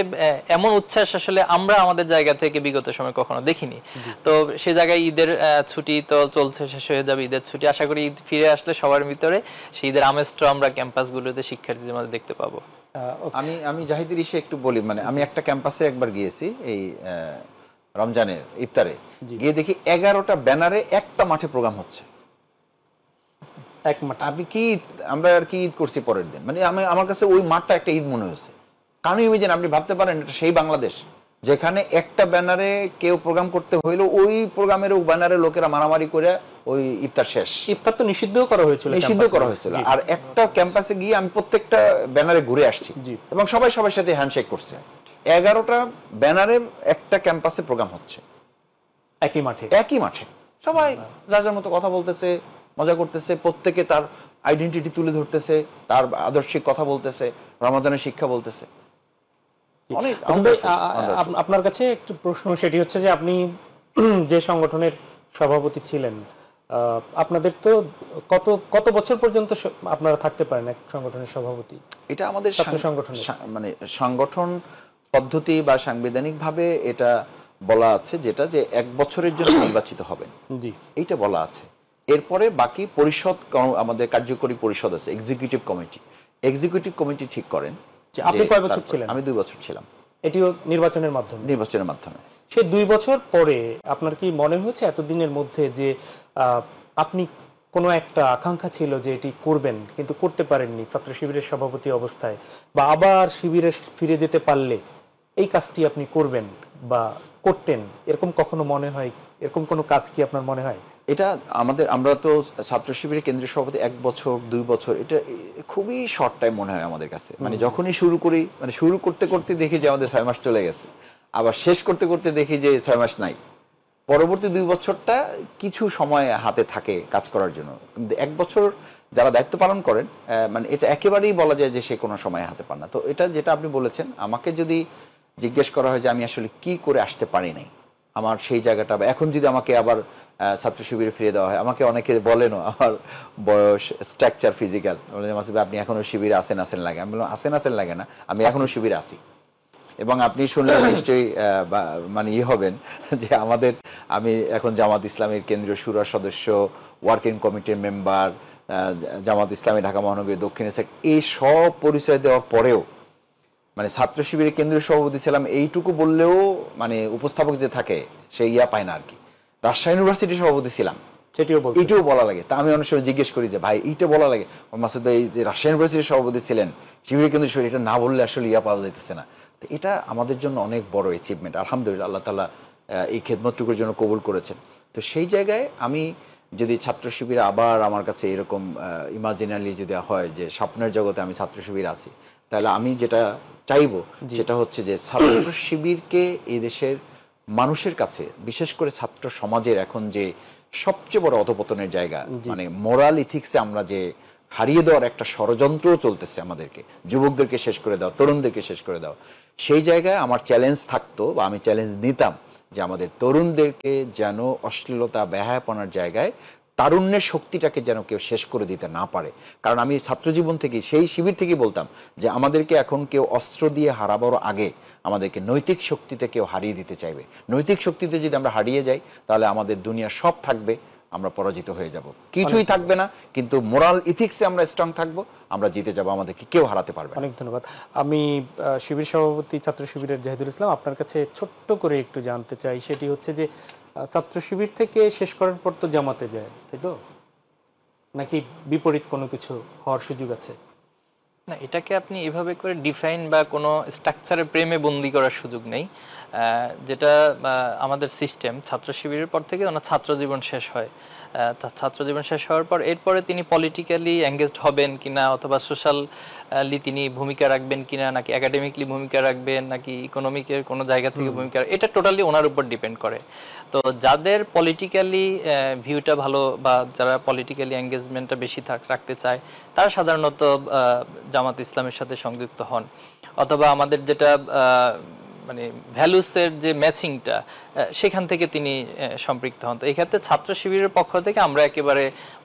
এমন উচ্ছ্বাস আসলে আমরা আমাদের জায়গা থেকে বিগত সময় কখনো দেখিনি। তো সে জায়গায় ঈদের ছুটি তো চলছে, শেষ হয়ে যাবে ঈদের ছুটি, আশা করি ঈদ ফিরে আসলে সবার ভিতরে সেই ঈদের আমেজটা আমরা ক্যাম্পাসগুলোতে শিক্ষার্থীদের মাঝে দেখতে পাবো। আমি জাহিদের ইসে একটু বলি, মানে আমি একটা ক্যাম্পাসে একবার গিয়েছি এই রমজানের ইফতারে, গিয়ে দেখি 11টা ব্যানারে একটা মাঠে প্রোগ্রাম হচ্ছে। আপনি কি, আমরা আর কি ঈদ করছি পরের দিন, মানে আমার কাছে ওই মাঠটা একটা ঈদ মনে হয়েছে। কারণ ইমেজিন, আপনি ভাবতে পারেন এটা সেই বাংলাদেশ যেখানে একটা ব্যানারে কেউ প্রোগ্রাম করতে হইলো, ওই প্রোগ্রামের ব্যানারে লোকেরা মারামারি করে ওই ইফতার শেষ। ইফতার তো নিষিদ্ধ করা হয়েছিল। আর একটা ক্যাম্পাসে গিয়ে আমি প্রত্যেকটা ব্যানারে ঘুরে আসছি, এবং সবাই সবার সাথে হ্যান্ডশেক করছে। 11টা ব্যানারে একটা ক্যাম্পাসে প্রোগ্রাম হচ্ছে একই মাঠে, সবাই যার যার মতো কথা বলতেছে, মজা করতেছে, প্রত্যেকে তার আইডেন্টিটি তুলে ধরতেছে, তার আদর্শিক কথা বলতেছে, রমাদানের শিক্ষা বলতেছে। আপনার কাছে একটু প্রশ্ন, সেটি হচ্ছে যে আপনি যে সংগঠনের সভাপতি ছিলেন আপনাদের তো কত কত বছর পর্যন্ত আপনারা থাকতে পারেন এক সংগঠনের সভাপতি? এটা আমাদের ছাত্র সংগঠনের মানে সংগঠন পদ্ধতি বা সাংবিধানিকভাবে এটা বলা আছে, যেটা যে 1 বছরের জন্য নির্বাচিত হবেন, জি, এইটা বলা আছে। এরপরে বাকি পরিষদ, আমাদের কার্যকরী পরিষদ আছে, এক্সিকিউটিভ কমিটি। এক্সিকিউটিভ কমিটি ঠিক করেন। আপনি কয় বছর ছিলেন? আমি 2 বছর ছিলাম। এটিও নির্বাচনের মাধ্যমে? নির্বাচনের মাধ্যমে। সেই 2 বছর পরে আপনার কি মনে হয়েছে এতদিনের মধ্যে যে আপনি কোনো একটা আকাঙ্ক্ষা ছিল যে এটি করবেন কিন্তু করতে পারেননি ছাত্র শিবিরের সভাপতি অবস্থায়, বা আবার শিবিরে ফিরে যেতে পারলে এই কাজটি আপনি করবেন বা করতেন, এরকম কখনো মনে হয়? এরকম কোনো কাজ কি আপনার মনে হয়? এটা আমরা তো ছাত্র শিবিরের কেন্দ্রীয় সভাপতি 1 বছর 2 বছর, এটা খুবই শর্ট টাইম মনে হয় আমাদের কাছে। মানে যখনই শুরু করি, মানে শুরু করতে করতে দেখি যে আমাদের 6 মাস চলে গেছে, আবার শেষ করতে করতে দেখি যে 6 মাস নাই। পরবর্তী 2 বছরটা কিছু সময় হাতে থাকে কাজ করার জন্য, কিন্তু 1 বছর যারা দায়িত্ব পালন করেন, মানে এটা একেবারেই বলা যায় যে সে কোনো সময় হাতে পান না। তো এটা যেটা আপনি বলেছেন, আমাকে যদি জিজ্ঞেস করা হয় যে আমি আসলে কি করে আসতে পারি নাই, আমার সেই জায়গাটা, এখন যদি আমাকে আবার ছাত্র শিবিরে ফিরে দেওয়া হয়, আমাকে অনেকে বলেনও আমার বয়স, স্ট্রাকচার, ফিজিক্যাল, আপনি এখনো শিবিরে আসেন লাগে। আমি বললাম আসেন লাগে না, আমি এখনো শিবিরে আছি। এবং আপনি শুনলে নিশ্চয়ই মানে হবেন যে আমি এখন জামাত ইসলামের কেন্দ্রীয় শুরার সদস্য, ওয়ার্কিং কমিটির মেম্বার, জামাত ইসলামী ঢাকা মহানগরী দক্ষিণ সেক্টর, এই সব পরিচয় দেওয়ার পরেও মানে ছাত্র শিবিরের কেন্দ্রীয় সভাপতি ছিলাম এইটুকু বললেও মানে উপস্থাপক যে থাকে সে পায় না আর কি। রাজশাহী ইউনিভার্সিটির সভাপতি ছিলাম, এইটাও বলা লাগে। তা আমি অনেক সময় জিজ্ঞেস করি যে ভাই এইটা বলা লাগে, মাসুদ ভাই যে রাজশাহী ইউনিভার্সিটির সভাপতি ছিলেন, শিবিরের কেন্দ্রীয় সভাপতি, এটা না বললে আসলে পাওয়া যাইতেছে না। তো এটা আমাদের জন্য অনেক বড় অ্যাচিভমেন্ট। আলহামদুলিল্লাহ, আল্লাহ তাআলা এই খেদমতটুকুর জন্য কবুল করেছেন। তো সেই জায়গায় আমি যদি ছাত্র শিবিরে আবার আমার কাছে এরকম ইমাজিনারি যদি হয় যে স্বপ্নের জগতে আমি ছাত্র শিবির আছি, তাহলে আমি যেটা চাইবো সেটা হচ্ছে যে ছাত্র শিবিরকে এই দেশের মানুষের কাছে, বিশেষ করে ছাত্র সমাজের এখন যে সবচেয়ে বড় অধপতনের জায়গা, মানে মোরাল ইথিক্সে আমরা যে হারিয়ে দেওয়ার একটা ষড়যন্ত্র চলতেছে, আমাদেরকে যুবকদেরকে শেষ করে দেওয়া, তরুণদেরকে শেষ করে দেওয়া, সেই জায়গায় আমার চ্যালেঞ্জ থাকতো বা আমি চ্যালেঞ্জ নিতাম যে আমাদের তরুণদেরকে যেন অশ্লীলতা, বেহায়াপনার জায়গায় তারুণ্যের শক্তিটাকে যেন কেউ শেষ করে দিতে না পারে। কারণ আমি ছাত্রজীবন থেকে, সেই শিবির থেকে বলতাম যে আমাদেরকে এখন কেউ অস্ত্র দিয়ে হারাবার আগে আমাদেরকে নৈতিক শক্তিতে কেউ হারিয়ে দিতে চাইবে। নৈতিক শক্তিতে যদি আমরা হারিয়ে যাই, তাহলে আমাদের দুনিয়া সব থাকবে, আমরা পরাজিত হয়ে যাব, কিছুই থাকবে না। কিন্তু মোরাল ইথিক্সে আমরা স্ট্রং থাকবো, আমরা জিতে যাব, আমাদেরকে কেউ হারাতে পারবে না। অনেক ধন্যবাদ। আমি শিবির সভাপতি ছাত্র শিবিরের জাহিদুল ইসলাম, আপনার কাছে ছোট্ট করে একটু জানতে চাই, সেটি হচ্ছে যে ছাত্র শিবির থেকে শেষ করার পর তো জামাতে যায়, তাই তো? নাকি বিপরীত কোনো কিছু হওয়ার সুযোগ আছে? না, এটাকে আপনি এভাবে করে ডিফাইন বা কোনো স্ট্রাকচারের প্রেমে বন্দি করার সুযোগ নেই। যেটা আমাদের সিস্টেম, ছাত্র শিবিরের পর থেকে ওনার ছাত্র জীবন শেষ হয়। ছাত্র জীবন শেষ হওয়ার পর এরপরে তিনি পলিটিক্যালি এঙ্গেজড হবেন কিনা, অথবা সোশ্যালি তিনি ভূমিকা রাখবেন কিনা, নাকি একাডেমিকলি ভূমিকা রাখবেন, নাকি ইকোনমিকের কোনো জায়গা থেকে ভূমিকা, এটা টোটালি ওনার উপর ডিপেন্ড করে। তো যাদের পলিটিক্যালি ভিউটা ভালো বা যারা পলিটিক্যালি এঙ্গেজমেন্টটা বেশি রাখতে চায়, তারা সাধারণত জামাত ইসলামের সাথে সংযুক্ত হন, অথবা আমাদের যেটা মানে ভ্যালুসের যে ম্যাচিংটা, সেখান থেকে তিনি সম্পৃক্ত হন। তো এই ক্ষেত্রে ছাত্র শিবিরের পক্ষ থেকে আমরা একেবারে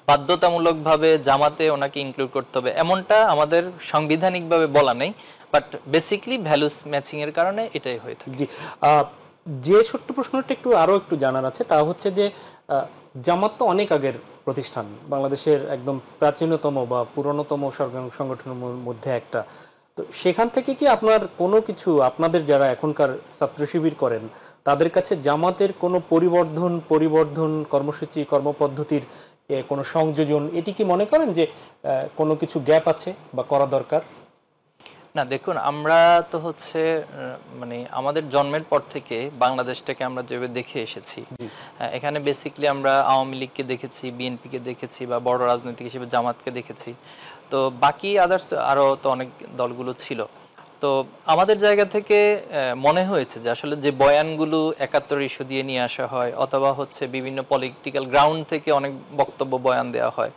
বাধ্যতামূলকভাবে জামাতে ওনাকে ইনক্লুড করতে হবে এমনটা আমাদের সাংবিধানিকভাবে বলা নেই, বাট বেসিক্যালি ভ্যালুস ম্যাচিং এর কারণে এটাই হয়ে থাকে। জি, যে ছোট্ট প্রশ্নটা আরো একটু জানার আছে, তা হচ্ছে যে জামাত তো অনেক আগের প্রতিষ্ঠান, বাংলাদেশের একদম প্রাচীনতম বা পুরনোতম সংগঠনের মধ্যে একটা। তো সেখান থেকে কি আপনার কোনো কিছু, আপনাদের যারা এখনকার ছাত্র শিবির করেন তাদের কাছে জামাতের কোনো পরিবর্ধন কর্মসূচি, কর্মপদ্ধতির কোনো সংযোজন, এটি কি মনে করেন যে কোনো কিছু গ্যাপ আছে বা করা দরকার? না, দেখুন, আমরা তো হচ্ছে মানে আমাদের জন্মের পর থেকে বাংলাদেশটাকে আমরা যেভাবে দেখে এসেছি, এখানে বেসিক্যালি আমরা আওয়ামী লীগকে দেখেছি, বিএনপিকে দেখেছি, বা বড় রাজনৈতিক হিসেবে জামাতকে দেখেছি। তো বাকি আদার্স আরো তো অনেক দলগুলো ছিল। তো আমাদের জায়গা থেকে মনে হয়েছে যে আসলে যে বয়ানগুলো ৭১ ইস্যু দিয়ে নিয়ে আসা হয়, অথবা হচ্ছে বিভিন্ন পলিটিক্যাল গ্রাউন্ড থেকে অনেক বক্তব্য বয়ান দেওয়া হয়।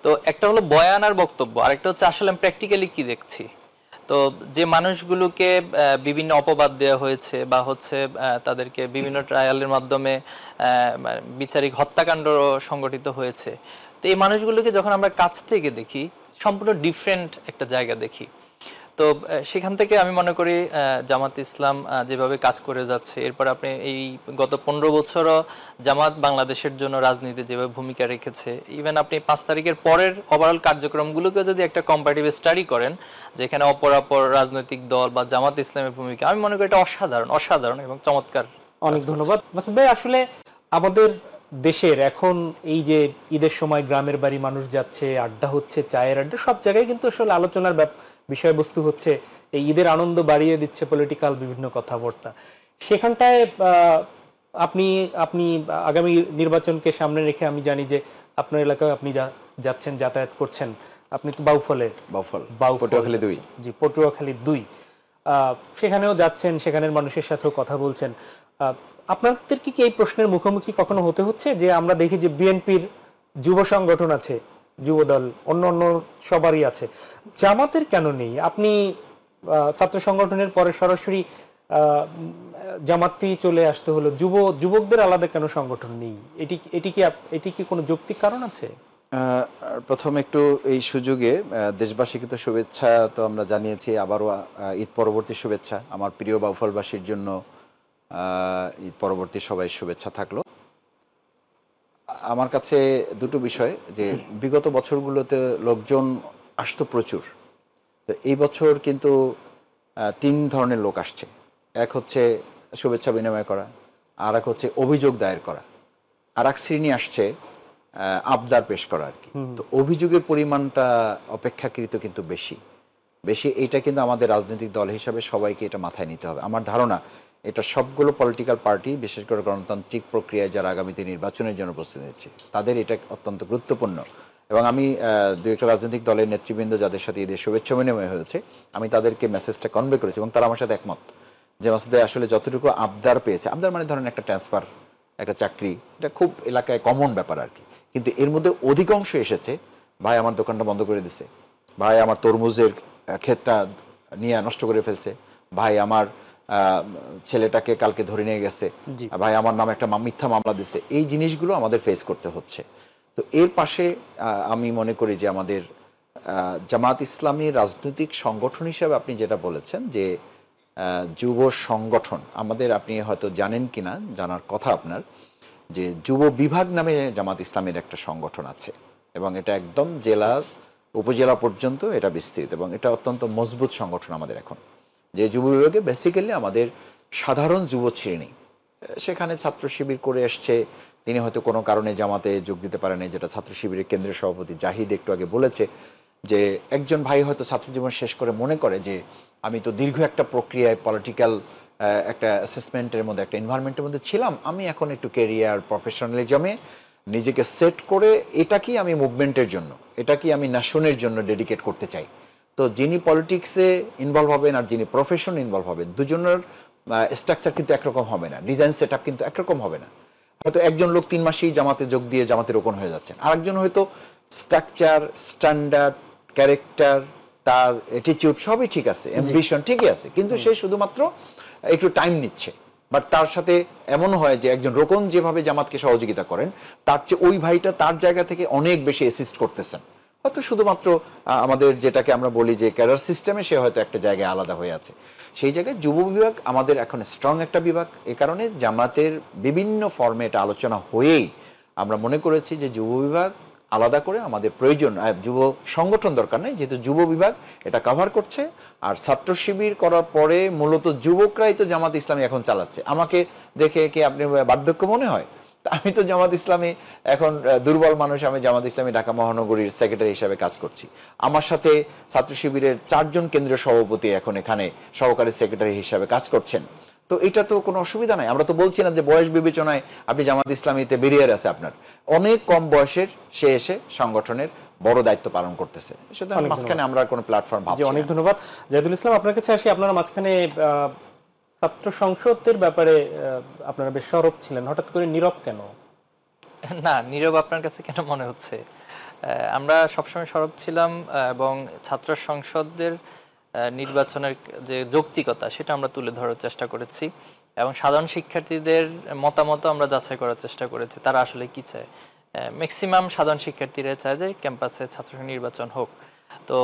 তো একটা হলো বয়ান আর বক্তব্য, আরেকটা হচ্ছে আসলে আমি প্র্যাকটিক্যালি কি দেখছি। তো যে মানুষগুলোকে বিভিন্ন অপবাদ দেওয়া হয়েছে বা হচ্ছে তাদেরকে বিভিন্ন ট্রায়ালের মাধ্যমে বিচারিক হত্যাকাণ্ড সংগঠিত হয়েছে, তো এই মানুষগুলোকে যখন আমরা কাছ থেকে দেখি সম্পূর্ণ ডিফারেন্ট একটা জায়গা দেখি। তো সেখান থেকে আমি মনে করি জামাত ইসলাম যেভাবে কাজ করে যাচ্ছে, এরপর আপনি এই গত 15 বছরও জামাত বাংলাদেশের জন্য রাজনীতি যেভাবে ভূমিকা রেখেছে, ইভেন আপনি 5 তারিখের পরের ওভারঅল কার্যক্রমগুলোকে যদি একটা কম্পারেটিভ স্টাডি করেন, যেখানে অপরাপর রাজনৈতিক দল বা জামাত ইসলামের ভূমিকা, আমি মনে করি এটা অসাধারণ এবং চমৎকার। অনেক ধন্যবাদ মাসুদ ভাই। আসলে আমাদের দেশের এখন এই যে ঈদের সময় গ্রামের বাড়ি মানুষ যাচ্ছে, আড্ডা হচ্ছে, চায়ের আড্ডা, সব জায়গায় কিন্তু আসলে আলোচনার বিষয়বস্তু হচ্ছে এই ঈদের আনন্দ বাড়িয়ে দিচ্ছে পলিটিক্যাল বিভিন্ন কথাবার্তা। সেখানটায় আপনি আপনি আগামী নির্বাচনকে সামনে রেখে আমি জানি যে আপনার এলাকায় আপনি যাচ্ছেন, যাতায়াত করছেন, আপনি তো পটুয়াখালী 2 জি, পটুয়াখালী 2 সেখানেও যাচ্ছেন, সেখানের মানুষের সাথেও কথা বলছেন। আপনাদের কি এই প্রশ্নের মুখোমুখি কখনো হতে হচ্ছে যে আমরা দেখি যে বিএনপির যুব সংগঠন আছে, যুবদল, অন্য সবারই আছে, জামাতের কেন নেই? আপনি ছাত্র সংগঠনের পরে সরাসরি জামাতেই চলে আসতে হলো, যুবকদের আলাদা কেন সংগঠন নেই? এটি কি কোনো যৌক্তিক কারণ আছে? প্রথম একটু এই সুযোগে দেশবাসীকে তো শুভেচ্ছা তো আমরা জানিয়েছি, আবারও ঈদ পরবর্তী শুভেচ্ছা আমার প্রিয় বাউফলবাসীর জন্য। ঈদ পরবর্তী সবাই শুভেচ্ছা থাকলো। আমার কাছে দুটো বিষয়, যে বিগত বছরগুলোতে লোকজন আসতো প্রচুর, তো এই বছর কিন্তু 3 ধরনের লোক আসছে। এক হচ্ছে শুভেচ্ছা বিনিময় করা, আর এক হচ্ছে অভিযোগ দায়ের করা, আর এক শ্রেণী আসছে আবদার পেশ করা আর কি। তো অভিযোগের পরিমাণটা অপেক্ষাকৃত কিন্তু বেশি। এইটা কিন্তু আমাদের রাজনৈতিক দল হিসাবে সবাইকে এটা মাথায় নিতে হবে। আমার ধারণা এটা সবগুলো পলিটিক্যাল পার্টি, বিশেষ করে গণতান্ত্রিক প্রক্রিয়ায় যারা আগামীতে নির্বাচনের জন্য প্রস্তুতি নিচ্ছে, তাদের এটা অত্যন্ত গুরুত্বপূর্ণ। এবং আমি 2-1টা রাজনৈতিক দলের নেতৃবৃন্দ যাদের সাথে ঈদের শুভেচ্ছা বিনিময় হয়েছে, আমি তাদেরকে মেসেজটা কনভে করেছি এবং তারা আমার সাথে একমত যে মাসুদে আসলে যতটুকু আবদার পেয়েছে, আবদার মানে ধরেন একটা ট্রান্সফার, একটা চাকরি, এটা খুব এলাকায় কমন ব্যাপার আর কি, কিন্তু এর মধ্যে অধিকাংশ এসেছে ভাই আমার দোকানটা বন্ধ করে দিছে, ভাই আমার তরমুজের ক্ষেতটা নিয়ে নষ্ট করে ফেলছে, ভাই আমার ছেলেটাকে কালকে ধরে নিয়ে গেছে, ভাই আমার নামে একটা মিথ্যা মামলা দিছে। এই জিনিসগুলো আমাদের ফেস করতে হচ্ছে। তো এর পাশে আমি মনে করি যে আমাদের জামাত ইসলামী রাজনৈতিক সংগঠন হিসেবে আপনি যেটা বলেছেন যে যুব সংগঠন আমাদের, আপনি হয়তো জানেন কিনা, জানার কথা আপনার, যে যুব বিভাগ নামে জামাত ইসলামের একটা সংগঠন আছে এবং এটা একদম জেলা উপজেলা পর্যন্ত এটা বিস্তৃত এবং এটা অত্যন্ত মজবুত সংগঠন আমাদের এখন। যে যুব বিভাগে বেসিক্যালি আমাদের সাধারণ যুব শ্রেণী, সেখানে ছাত্র শিবির করে এসছে, তিনি হয়তো কোনো কারণে জামাতে যোগ দিতে পারেন, যেটা ছাত্র শিবিরের কেন্দ্রীয় সভাপতি জাহিদ একটু আগে বলেছে, যে একজন ভাই হয়তো ছাত্র জীবন শেষ করে মনে করে যে আমি তো দীর্ঘ একটা প্রক্রিয়ায় পলিটিক্যাল একটা অ্যাসেসমেন্টের মধ্যে, একটা এনভায়রনমেন্টের মধ্যে ছিলাম, আমি এখন একটু ক্যারিয়ার প্রফেশনালিজমে নিজেকে সেট করে এটা কি আমি মুভমেন্টের জন্য, এটা কি আমি ন্যাশনের জন্য ডেডিকেট করতে চাই। তো যিনি পলিটিক্সে ইনভলভ হবেন আর যিনি প্রফেশন ইনভলভ হবেন, দুজনের স্ট্রাকচার কিন্তু একরকম হবে না, ডিজাইন সেট আপ কিন্তু একরকম হবে না। হয়তো একজন লোক 3 মাসেই জামাতে যোগ দিয়ে জামাতে রোকন হয়ে যাচ্ছেন, আরেকজন হয়তো স্ট্রাকচার, স্ট্যান্ডার্ড, ক্যারেক্টার, তার অ্যাটিটিউড সবই ঠিক আছে, অ্যাম্বিশন ঠিকই আছে, কিন্তু সে শুধুমাত্র একটু টাইম নিচ্ছে। বাট তার সাথে এমন হয় যে একজন রোকন যেভাবে জামাতকে সহযোগিতা করেন, তার চেয়ে ওই ভাইটা তার জায়গা থেকে অনেক বেশি অ্যাসিস্ট করতেছেন। হয়তো শুধুমাত্র আমাদের যেটাকে আমরা বলি যে ক্যারিয়ার সিস্টেমে সে হয়তো একটা জায়গায় আলাদা হয়ে আছে। সেই জায়গায় যুব বিভাগ আমাদের এখন স্ট্রং একটা বিভাগ। এ কারণে জামাতের বিভিন্ন ফর্মে এটা আলোচনা হয়েই আমরা মনে করেছি যে যুব বিভাগ আলাদা করে আমাদের প্রয়োজন, যুব সংগঠন দরকার নেই, যেহেতু যুব বিভাগ এটা কভার করছে। আর ছাত্র শিবির করার পরে মূলত যুবকরাই তো জামাত ইসলামী এখন চালাচ্ছে। আমাকে দেখে কি আপনি বার্ধক্য মনে হয়? আমি তো জামাত ইসলামী এখন দুর্বল মানুষ, আমি জামাত ইসলামী ঢাকা মহানগরীর সেক্রেটারি হিসাবে কাজ করছি। আমার সাথে ছাত্র শিবিরের 4 জন কেন্দ্রীয় সভাপতি এখন এখানে সহকারী সেক্রেটারি হিসাবে কাজ করছেন। তো এটা তো কোনো অসুবিধা নাই। আমরা তো বলছি না যে বয়স বিবেচনায় আপনি জামাত ইসলামীতে বেরিয়ে আছে, আপনার অনেক কম বয়সের সে এসে সংগঠনের বড় দায়িত্ব পালন করতেছে। সুতরাং মাঝখানে আমরা কোনো প্ল্যাটফর্ম ভাবছি না। অনেক ধন্যবাদ জাহিদুল ইসলাম। আপনার কাছে আসি, আপনারা মাঝখানে ছাত্র সংসদের ব্যাপারে আপনারা বেশ সরব ছিলেন, হঠাৎ করে নীরব কেন? না, নীরব আপনার কাছে কেন মনে হচ্ছে? আমরা সবসময় সরব ছিলাম এবং ছাত্র সংসদের নির্বাচনের যে যৌক্তিকতা সেটা আমরা তুলে ধরার চেষ্টা করেছি এবং সাধারণ শিক্ষার্থীদের মতামত আমরা যাচাই করার চেষ্টা করেছি তারা আসলে কি চায়। ম্যাক্সিমাম সাধারণ শিক্ষার্থীরা চায় যে ক্যাম্পাসে ছাত্র নির্বাচন হোক। তো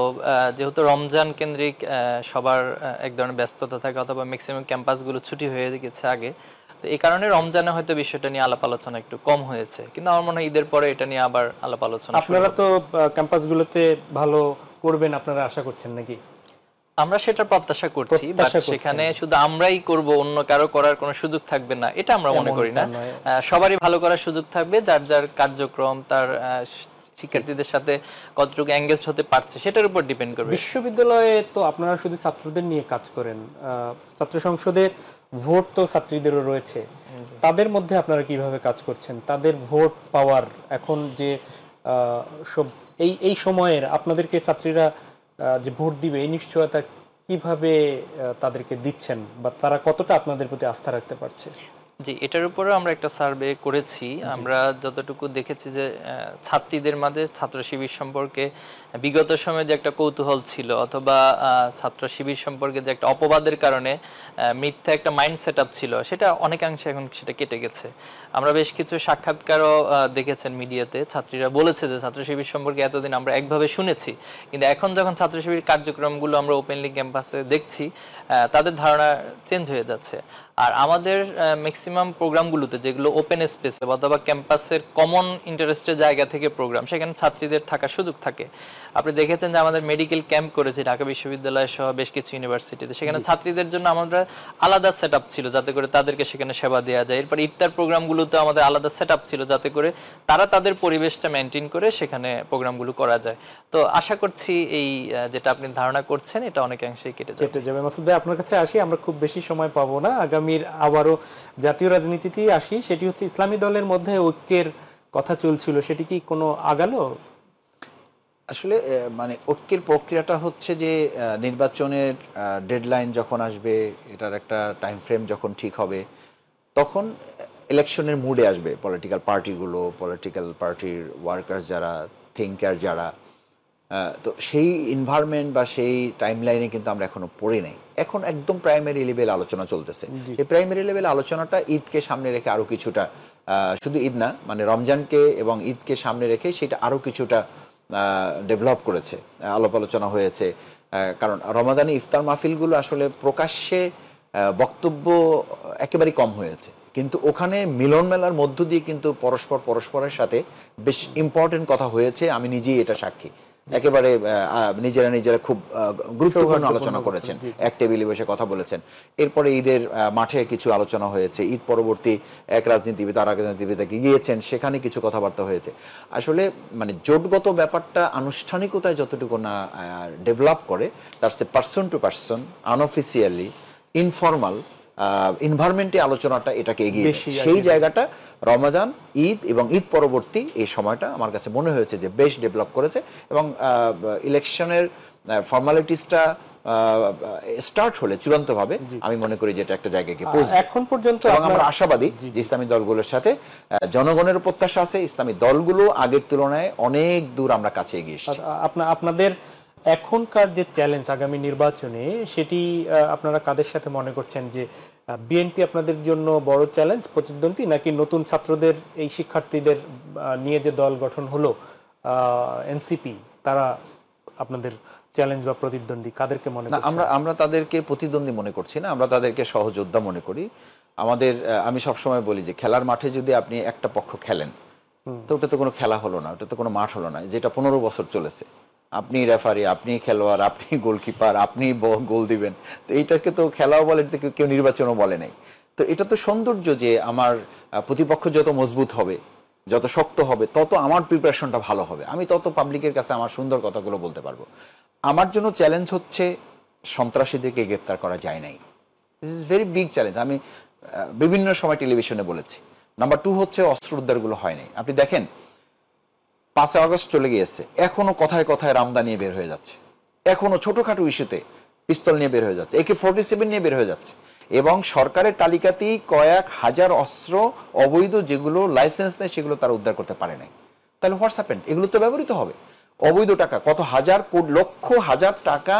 যেহেতু রমজান কেন্দ্রিক সবার এক ধরনের ব্যস্ততা থাকে অথবা ম্যাক্সিমাম ক্যাম্পাসগুলো ছুটি হয়ে গেছে আগে, তো এই কারণে রমজানে হয়তো বিষয়টা নিয়ে আলাপ আলোচনা একটু কম হয়েছে, কিন্তু আমার মনে হয় ঈদের পরে এটা নিয়ে আবার আলাপ আলোচনা। আপনারা তো ক্যাম্পাসগুলোতে ভালো করবেন আপনারা আশা করছেন নাকি? আমরা সেটা প্রত্যাশা করছি, বাট সেখানে শুধু আমরাই করব অন্য কারো করার কোনো সুযোগ থাকবে না এটা আমরা মনে করি না। সবারই ভালো করার সুযোগ থাকবে, যার যার কার্যক্রম তার শিক্ষার্থীদের সাথে কতটুকু এঙ্গেজড হতে পারছে সেটার উপর ডিপেন্ড করবে। বিশ্ববিদ্যালয়ে তো আপনারা শুধু ছাত্রদের নিয়ে কাজ করেন, ছাত্র সংসদের ভোট তো ছাত্রীদেরও রয়েছে, তাদের মধ্যে আপনারা কিভাবে কাজ করছেন? তাদের ভোট পাওয়ার এখন যে সব এই সময়ের আপনাদেরকে ছাত্রীরা যে ভোট দিবে এই নিশ্চয়তা কিভাবে তাদেরকে দিচ্ছেন বা তারা কতটা আপনাদের প্রতি আস্থা রাখতে পারছে? জি, এটার উপরে আমরা একটা সার্ভে করেছি। আমরা যতটুকু দেখেছি যে ছাত্রীদের মাঝে ছাত্র শিবির সম্পর্কে বিগত সময়ে যে একটা কৌতূহল ছিল অথবা ছাত্র শিবির সম্পর্কে যে একটা অপবাদের কারণে মিথ্যা একটা মাইন্ড সেট আপ ছিল সেটা অনেকাংশে এখন সেটা কেটে গেছে। আমরা বেশ কিছু সাক্ষাৎকারও দেখেছেন মিডিয়াতে, ছাত্রীরা বলেছে যে ছাত্র শিবির সম্পর্কে এতদিন আমরা একভাবে শুনেছি, কিন্তু এখন যখন ছাত্র শিবির কার্যক্রমগুলো আমরা ওপেনলি ক্যাম্পাসে দেখছি তাদের ধারণা চেঞ্জ হয়ে যাচ্ছে। আর আমাদের ম্যাক্সিমাম প্রোগ্রামগুলোতে যেগুলো ওপেন স্পেস অথবা ক্যাম্পাসের কমন ইন্টারেস্টের জায়গা থেকে প্রোগ্রাম, সেখানে ছাত্রীদের থাকার সুযোগ থাকে। আপনি দেখেছেন যে আমাদের মেডিকেল ক্যাম্প করেছি ঢাকা বিশ্ববিদ্যালয় সহ বেশ কিছু ইউনিভার্সিটিতে, সেখানে ছাত্রীদের জন্য আমাদের আলাদা সেট আপ ছিল যাতে করে তাদেরকে সেখানে সেবা দেওয়া যায়। এরপর ইফতার প্রোগ্রামগুলোতে আমাদের আলাদা সেট আপ ছিল যাতে করে তারা তাদের পরিবেশটা মেনটেন করে সেখানে প্রোগ্রামগুলো করা যায়। তো আশা করছি এই যেটা আপনি ধারণা করছেন এটা অনেকাংশেই কেটে যাবে। মাসুদ ভাই, আপনার কাছে আসি, আমরা খুব বেশি সময় পাবো না, আগামীর আবারও জাতীয় রাজনীতিতেই আসি। সেটি হচ্ছে ইসলামী দলের মধ্যে ঐক্যের কথা চলছিল, সেটি কি কোনো আগালো? আসলে মানে ঐক্যের প্রক্রিয়াটা হচ্ছে যে নির্বাচনের ডেডলাইন যখন আসবে, এটার একটা টাইম ফ্রেম যখন ঠিক হবে, তখন ইলেকশনের মুডে আসবে পলিটিক্যাল পার্টিগুলো, পলিটিক্যাল পার্টির ওয়ার্কার্স যারা, থিঙ্কার যারা। তো সেই এনভায়রনমেন্ট বা সেই টাইমলাইনে কিন্তু আমরা এখনো পড়ি নাই। এখন একদম প্রাইমারি লেভেল আলোচনা চলতেছে। এই প্রাইমারি লেভেল আলোচনাটা ঈদকে সামনে রেখে আরো কিছুটা, শুধু ঈদ না, মানে রমজানকে এবং ঈদকে সামনে রেখে সেটা আরো কিছুটা ডেভেলপ করেছে, আলাপ আলোচনা হয়েছে। কারণ রমাদানি ইফতার মাহফিলগুলো আসলে প্রকাশ্যে বক্তব্য একেবারেই কম হয়েছে, কিন্তু ওখানে মিলন মেলার মধ্য দিয়ে কিন্তু পরস্পরের সাথে বেশ ইম্পর্টেন্ট কথা হয়েছে। আমি নিজেই এটা সাক্ষী। একেবারে নিজেরা খুব গুরুত্বপূর্ণ আলোচনা করেছেন, এক টেবিলে বসে কথা বলেছেন। এরপরে ঈদের মাঠে কিছু আলোচনা হয়েছে, ঈদ পরবর্তী এক রাজনীতিবিদ আর রাজনীতিবিদকে গিয়েছেন, সেখানে কিছু কথাবার্তা হয়েছে। আসলে মানে জোটগত ব্যাপারটা আনুষ্ঠানিকতায় যতটুকু না ডেভেলপ করে, তার সে person to person, unofficially, informal এনভায়রনমেন্টে আলোচনাটা এটাকে এগিয়ে সেই জায়গাটা রমাদান, ঈদ এবং ঈদ পরবর্তী এই সময়টা আমার কাছে মনে হয়েছে যে বেশ ডেভেলপ করেছে এবং ইলেকশনের ফর্মালিটিসটা স্টার্ট হলে চূড়ান্তভাবে আমি মনে করি যে এটা একটা জায়গায় গিয়ে পৌঁছবে এখন পর্যন্ত। এবং আমরা আশাবাদী যে ইসলামী দলগুলোর সাথে জনগণের প্রত্যাশা আছে, ইসলামী দলগুলো আগের তুলনায় অনেক দূর আমরা কাছে এগিয়ে এসেছি। আপনাদের এখনকার যে চ্যালেঞ্জ আগামী নির্বাচনে, সেটি আপনারা কাদের সাথে মনে করছেন যে বিএনপি আপনাদের জন্য বড় চ্যালেঞ্জ প্রতিদ্বন্দ্বী, নাকি নতুন ছাত্রদের এই শিক্ষার্থীদের নিয়ে যে দল গঠন হলো এনসিপি, তারা আপনাদের চ্যালেঞ্জ বা প্রতিদ্বন্দ্বী? কাদেরকে মনে করছেন? আমরা তাদেরকে প্রতিদ্বন্দ্বী মনে করছি না, আমরা তাদেরকে সহযোদ্ধা মনে করি। আমাদের আমি সবসময় বলি যে খেলার মাঠে যদি আপনি একটা পক্ষ খেলেন, তো ওটা তো কোনো খেলা হলো না, ওটা তো কোনো মাঠ হলো না, যেটা 15 বছর চলেছে। আপনি রেফারি, আপনি খেলোয়াড়, আপনি গোলকিপার, আপনি গোল দিবেন, তো এইটাকে তো খেলাও বলে, কেউ নির্বাচনও বলে নাই। তো এটা তো সৌন্দর্য যে আমার প্রতিপক্ষ যত মজবুত হবে, যত শক্ত হবে, তত আমার প্রিপারেশনটা ভালো হবে, আমি তত পাবলিকের কাছে আমার সুন্দর কথাগুলো বলতে পারবো। আমার জন্য চ্যালেঞ্জ হচ্ছে সন্ত্রাসীদেরকে গ্রেপ্তার করা যায় নাই। This is very big challenge. আমি বিভিন্ন সময় টেলিভিশনে বলেছি। নাম্বার 2 হচ্ছে অস্ত্র উদ্ধারগুলো হয় নাই। আপনি দেখেন 5 আগস্ট চলে গিয়েছে, এখনো কথায় কথায় রামদা নিয়ে বের হয়ে যাচ্ছে, এখনো ছোটখাটো ইস্যুতে পিস্তল নিয়ে বের হয়ে যাচ্ছে, AK-47 নিয়ে বের হয়ে যাচ্ছে, এবং সরকারের তালিকাতেই কয়েক হাজার অস্ত্র অবৈধ যেগুলো লাইসেন্স নেই সেগুলো তারা উদ্ধার করতে পারে নাই। তাহলে হোয়াটস হ্যাপেন্ড? এগুলো তো ব্যবহৃত হবে। অবৈধ টাকা কত হাজার লক্ষ হাজার টাকা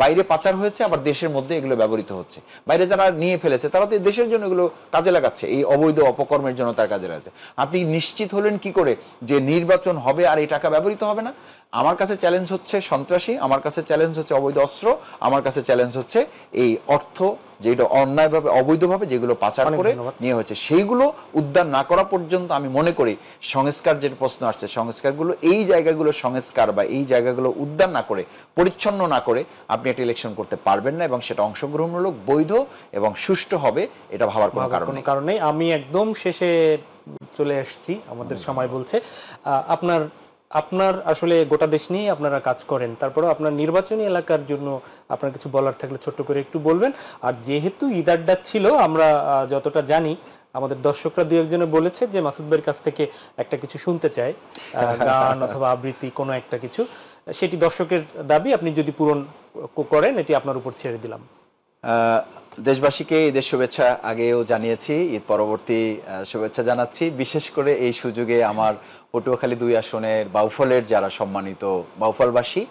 বাইরে পাচার হয়েছে, আবার দেশের মধ্যে এগুলো ব্যবহৃত হচ্ছে। বাইরে যারা নিয়ে ফেলেছে তারা তো দেশের জন্য এগুলো কাজে লাগাচ্ছে, এই অবৈধ অপকর্মের জন্য তার কাজে লাগাচ্ছে। আপনি নিশ্চিত হলেন কি করে যে নির্বাচন হবে আর এই টাকা ব্যবহৃত হবে না? আমার কাছে চ্যালেঞ্জ হচ্ছে সন্ত্রাসী, আমার কাছে চ্যালেঞ্জ হচ্ছে অবৈধ অস্ত্র, আমার কাছে চ্যালেঞ্জ হচ্ছে এই অর্থ যেটা অন্যায়ভাবে অবৈধভাবে যেগুলো পাচার করে নিয়ে হয়েছে, সেইগুলো উদ্ধার না করা পর্যন্ত আমি মনে করি সংস্কার যে প্রশ্ন আসছে, সংস্কারগুলো এই জায়গাগুলো সংস্কার বা এই জায়গাগুলো উদ্ধার না করে, পরিচ্ছন্ন না করে আপনি একটা ইলেকশন করতে পারবেন না, এবং সেটা অংশগ্রহণমূলক, বৈধ এবং সুষ্ঠু হবে, এটা ভাবার কোনো কারণ নেই। আমি একদম শেষে চলে আসছি, আমাদের সময় বলছে। আপনার আসলে গোটা দেশ নিয়ে আপনারা কাজ করেন, তারপরে আপনার নির্বাচনী এলাকার জন্য আপনার কিছু বলার থাকলে ছোট্ট করে একটু বলবেন। আর যেহেতু ঈদ আড্ডা ছিল, আমরা যতটা জানি আমাদের দর্শকরা দু একজনে বলেছে যে মাসুদ ভাইয়ের কাছ থেকে একটা কিছু শুনতে চায়, গান অথবা আবৃত্তি কোনো একটা কিছু, সেটি দর্শকের দাবি, আপনি যদি পূরণ করেন এটি আপনার উপর ছেড়ে দিলাম। দেশবাসীকে ঈদের শুভেচ্ছা আগেও জানিয়েছি, ঈদ পরবর্তী শুভেচ্ছা জানাচ্ছি। বিশেষ করে এই সুযোগে আমার পটুয়াখালী 2 আসনের বাউফলের যারা সম্মানিত বাউফলবাসী,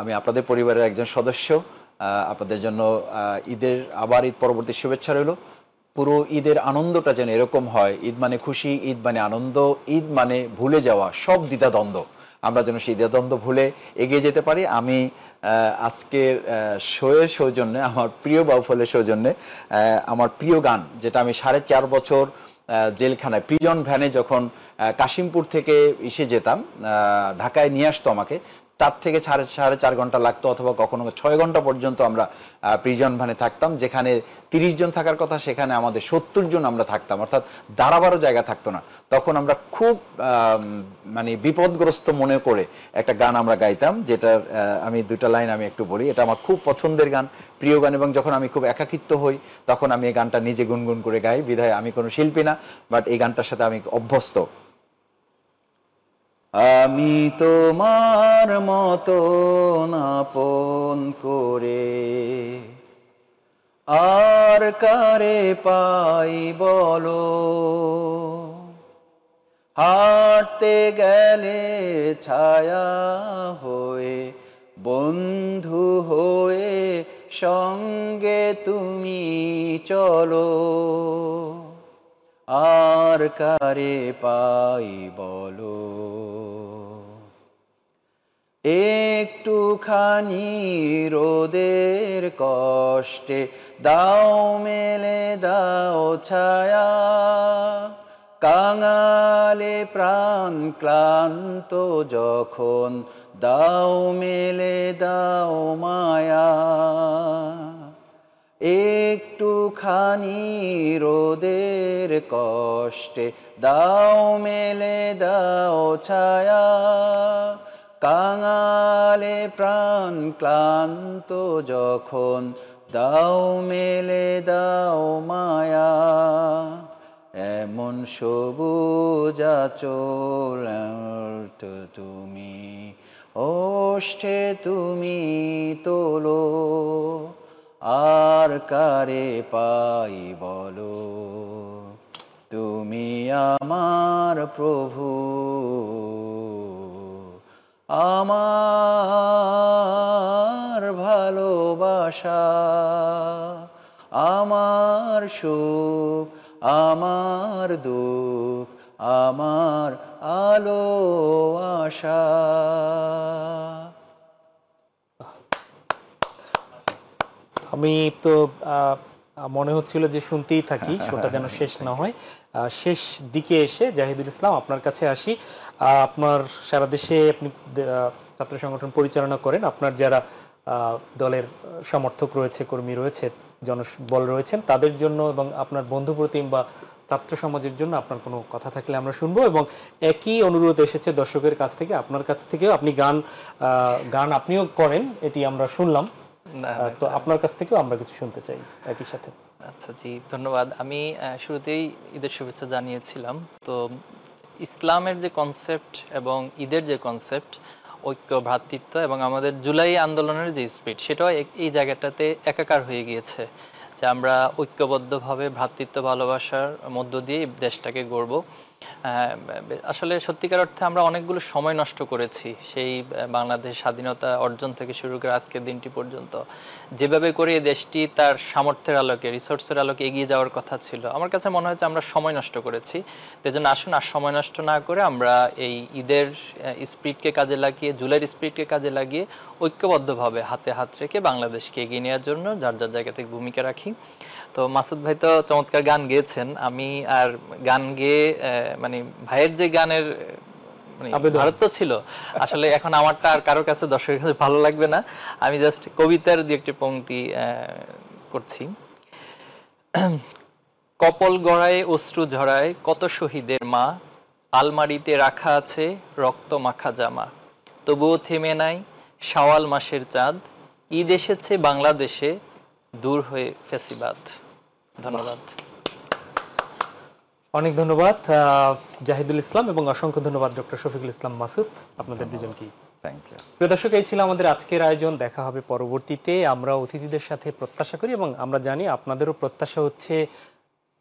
আমি আপনাদের পরিবারের একজন সদস্য, আপনাদের জন্য ঈদের আবার ঈদ পরবর্তী শুভেচ্ছা রইল। পুরো ঈদের আনন্দটা যেন এরকম হয়, ঈদ মানে খুশি, ঈদ মানে আনন্দ, ঈদ মানে ভুলে যাওয়া সব দ্বিধাদ্বন্দ্ব, আমরা যেন সেই দ্বিধাদ্বন্দ্ব ভুলে এগিয়ে যেতে পারি। আমি আজকের শোয়ের সৌজন্যে, আমার প্রিয় বাউফলের সৌজন্যে আমার প্রিয় গান, যেটা আমি 4.5 বছর জেলখানায় প্রিজন ভ্যানে যখন কাশিমপুর থেকে এসে যেতাম, ঢাকায় নিয়ে আসতো আমাকে, 4 থেকে 4.5 ঘন্টা লাগতো, অথবা কখনো 6 ঘন্টা পর্যন্ত আমরা প্রিজন ভ্যানে থাকতাম। যেখানে 30 জন থাকার কথা সেখানে আমাদের 70 জন আমরা থাকতাম, অর্থাৎ দাঁড়াবারও জায়গা থাকতো না। তখন আমরা খুব মানে বিপদগ্রস্ত মনে করে একটা গান আমরা গাইতাম, যেটার আমি 2টা লাইন আমি একটু বলি। এটা আমার খুব পছন্দের গান, প্রিয় গান, এবং যখন আমি খুব একাকিত্ব হই তখন আমি এই গানটা নিজে গুনগুন করে গাই। বিধায় আমি কোনো শিল্পী না, বাট এই গানটার সাথে আমি অভ্যস্ত। আমি তোমার মতো আপন করে আর কারে পাই বলো, হাঁটতে গেলে ছায়া হয়ে, বন্ধু হয়ে সঙ্গে তুমি চলো, আর কারে পাই বলো। একটুখানি রোদের কষ্টে দাও মেলে দাও ছায়া, কাঙালে প্রাণ ক্লান্ত যখন দাও মেলে দাও মায়া। একটুখানি রোদের কষ্টে দাও মেলে দাও ছায়া, কাঙালে প্রাণ ক্লান্ত যখন দাও মেলে দাও মায়া। এমন সবুজ আঁচল তুমি ওষ্ঠে তুমি তোলো, আর কারে পাই বলো। তুমি আমার প্রভু, আমার ভালোবাসা, আমার সুখ, আমার দুঃখ, আমার আলো আশা। আমি তো মনে হচ্ছিল যে শুনতেই থাকি, শোটা যেন শেষ না হয়। শেষ দিকে এসে জাহিদুল ইসলাম আপনার কাছে আসি। আপনার সারা দেশে আপনি ছাত্র সংগঠন পরিচালনা করেন, আপনার যারা দলের সমর্থক রয়েছে, কর্মী রয়েছে, জনবল রয়েছেন, তাদের জন্য এবং আপনার বন্ধু প্রতিম বা ছাত্র সমাজের জন্য আপনার কোনো কথা থাকলে আমরা শুনবো। এবং একই অনুরোধ এসেছে দর্শকের কাছ থেকে, আপনার কাছ থেকেও। আপনি গান আপনিও করেন, এটি আমরা শুনলাম, তো আপনার কাছ থেকেও আমরা কিছু শুনতে চাই একই সাথে। আচ্ছা, জি, ধন্যবাদ। আমি শুরুতেই ঈদের শুভেচ্ছা জানিয়েছিলাম। তো ইসলামের যে কনসেপ্ট এবং ঈদের যে কনসেপ্ট, ঐক্য, ভ্রাতৃত্ব এবং আমাদের জুলাই আন্দোলনের যে স্পিরিট, সেটাও এই জায়গাটাতে একাকার হয়ে গিয়েছে, যে আমরা ঐক্যবদ্ধভাবে ভ্রাতৃত্ব ভালোবাসার মধ্য দিয়ে দেশটাকে গড়ব। আসলে সত্যিকার অর্থে আমরা অনেকগুলো সময় নষ্ট করেছি সেই বাংলাদেশ স্বাধীনতা অর্জন থেকে শুরু করে আজকের দিনটি পর্যন্ত। যেভাবে করে এই দেশটি তার সামর্থ্যের আলোকে, রিসোর্সের আলোকে এগিয়ে যাওয়ার কথা ছিল, আমার কাছে মনে হচ্ছে আমরা সময় নষ্ট করেছি। সেজন্য আসুন আর সময় নষ্ট না করে আমরা এই ঈদের স্পিরিটকে কাজে লাগিয়ে, জুলাইয়ের স্পিরিটকে কাজে লাগিয়ে ঐক্যবদ্ধভাবে হাতে হাত রেখে বাংলাদেশকে এগিয়ে নেওয়ার জন্য যার যার জায়গা থেকে ভূমিকা রাখি। তো মাসুদ ভাই তো চমৎকার গান গেয়েছেন, আমি আর গান গেয়ে মানে ভাইয়ের যে গানের মানে ভারত ছিল, আসলে এখন আমারটা আর কারোর কাছে, দর্শকের কাছে ভালো লাগবে না, আমি জাস্ট কবিতার দিয়ে একটি পংক্তি করছি। কপল গড়ায় অশ্রু ঝরায় কত শহীদের মা, আলমারিতে রাখা আছে রক্ত মাখা জামা, তবুও থেমে নাই শাওয়াল মাসের চাঁদ, ঈদ এসেছে বাংলাদেশে দূর হয়ে ফেসিবাদ। ধন্যবাদ। অনেক ধন্যবাদ জাহিদুল ইসলাম এবং অসংখ্য ধন্যবাদ ডক্টর শফিকুল ইসলাম মাসুদ, আপনাদের দুজনকেই। Thank you. প্রিয় দর্শক, এই ছিল আমাদের আজকের আয়োজন। দেখা হবে পরবর্তীতে। আমরা অতিথিদের সাথে প্রত্যাশা করি এবং আমরা জানি আপনাদেরও প্রত্যাশা হচ্ছে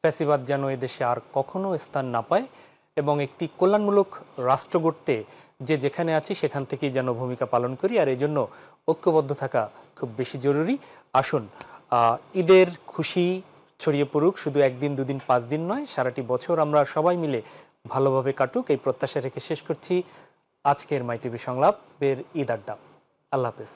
ফ্যাসিবাদ যেন এদেশে আর কখনো স্থান না পায় এবং একটি কল্যাণমূলক রাষ্ট্র গড়তে যে যেখানে আছি সেখান থেকেই যেন ভূমিকা পালন করি, আর এই জন্য ঐক্যবদ্ধ থাকা খুব বেশি জরুরি। আসুন ঈদের খুশি ছড়িয়ে পড়ুক, শুধু একদিন দুদিন 5 দিন নয়, সারাটি বছর আমরা সবাই মিলে ভালোভাবে কাটুক, এই প্রত্যাশা রেখে শেষ করছি আজকের মাই টিভি সংলাপের ঈদ আড্ডা। আল্লাহ হাফেজ।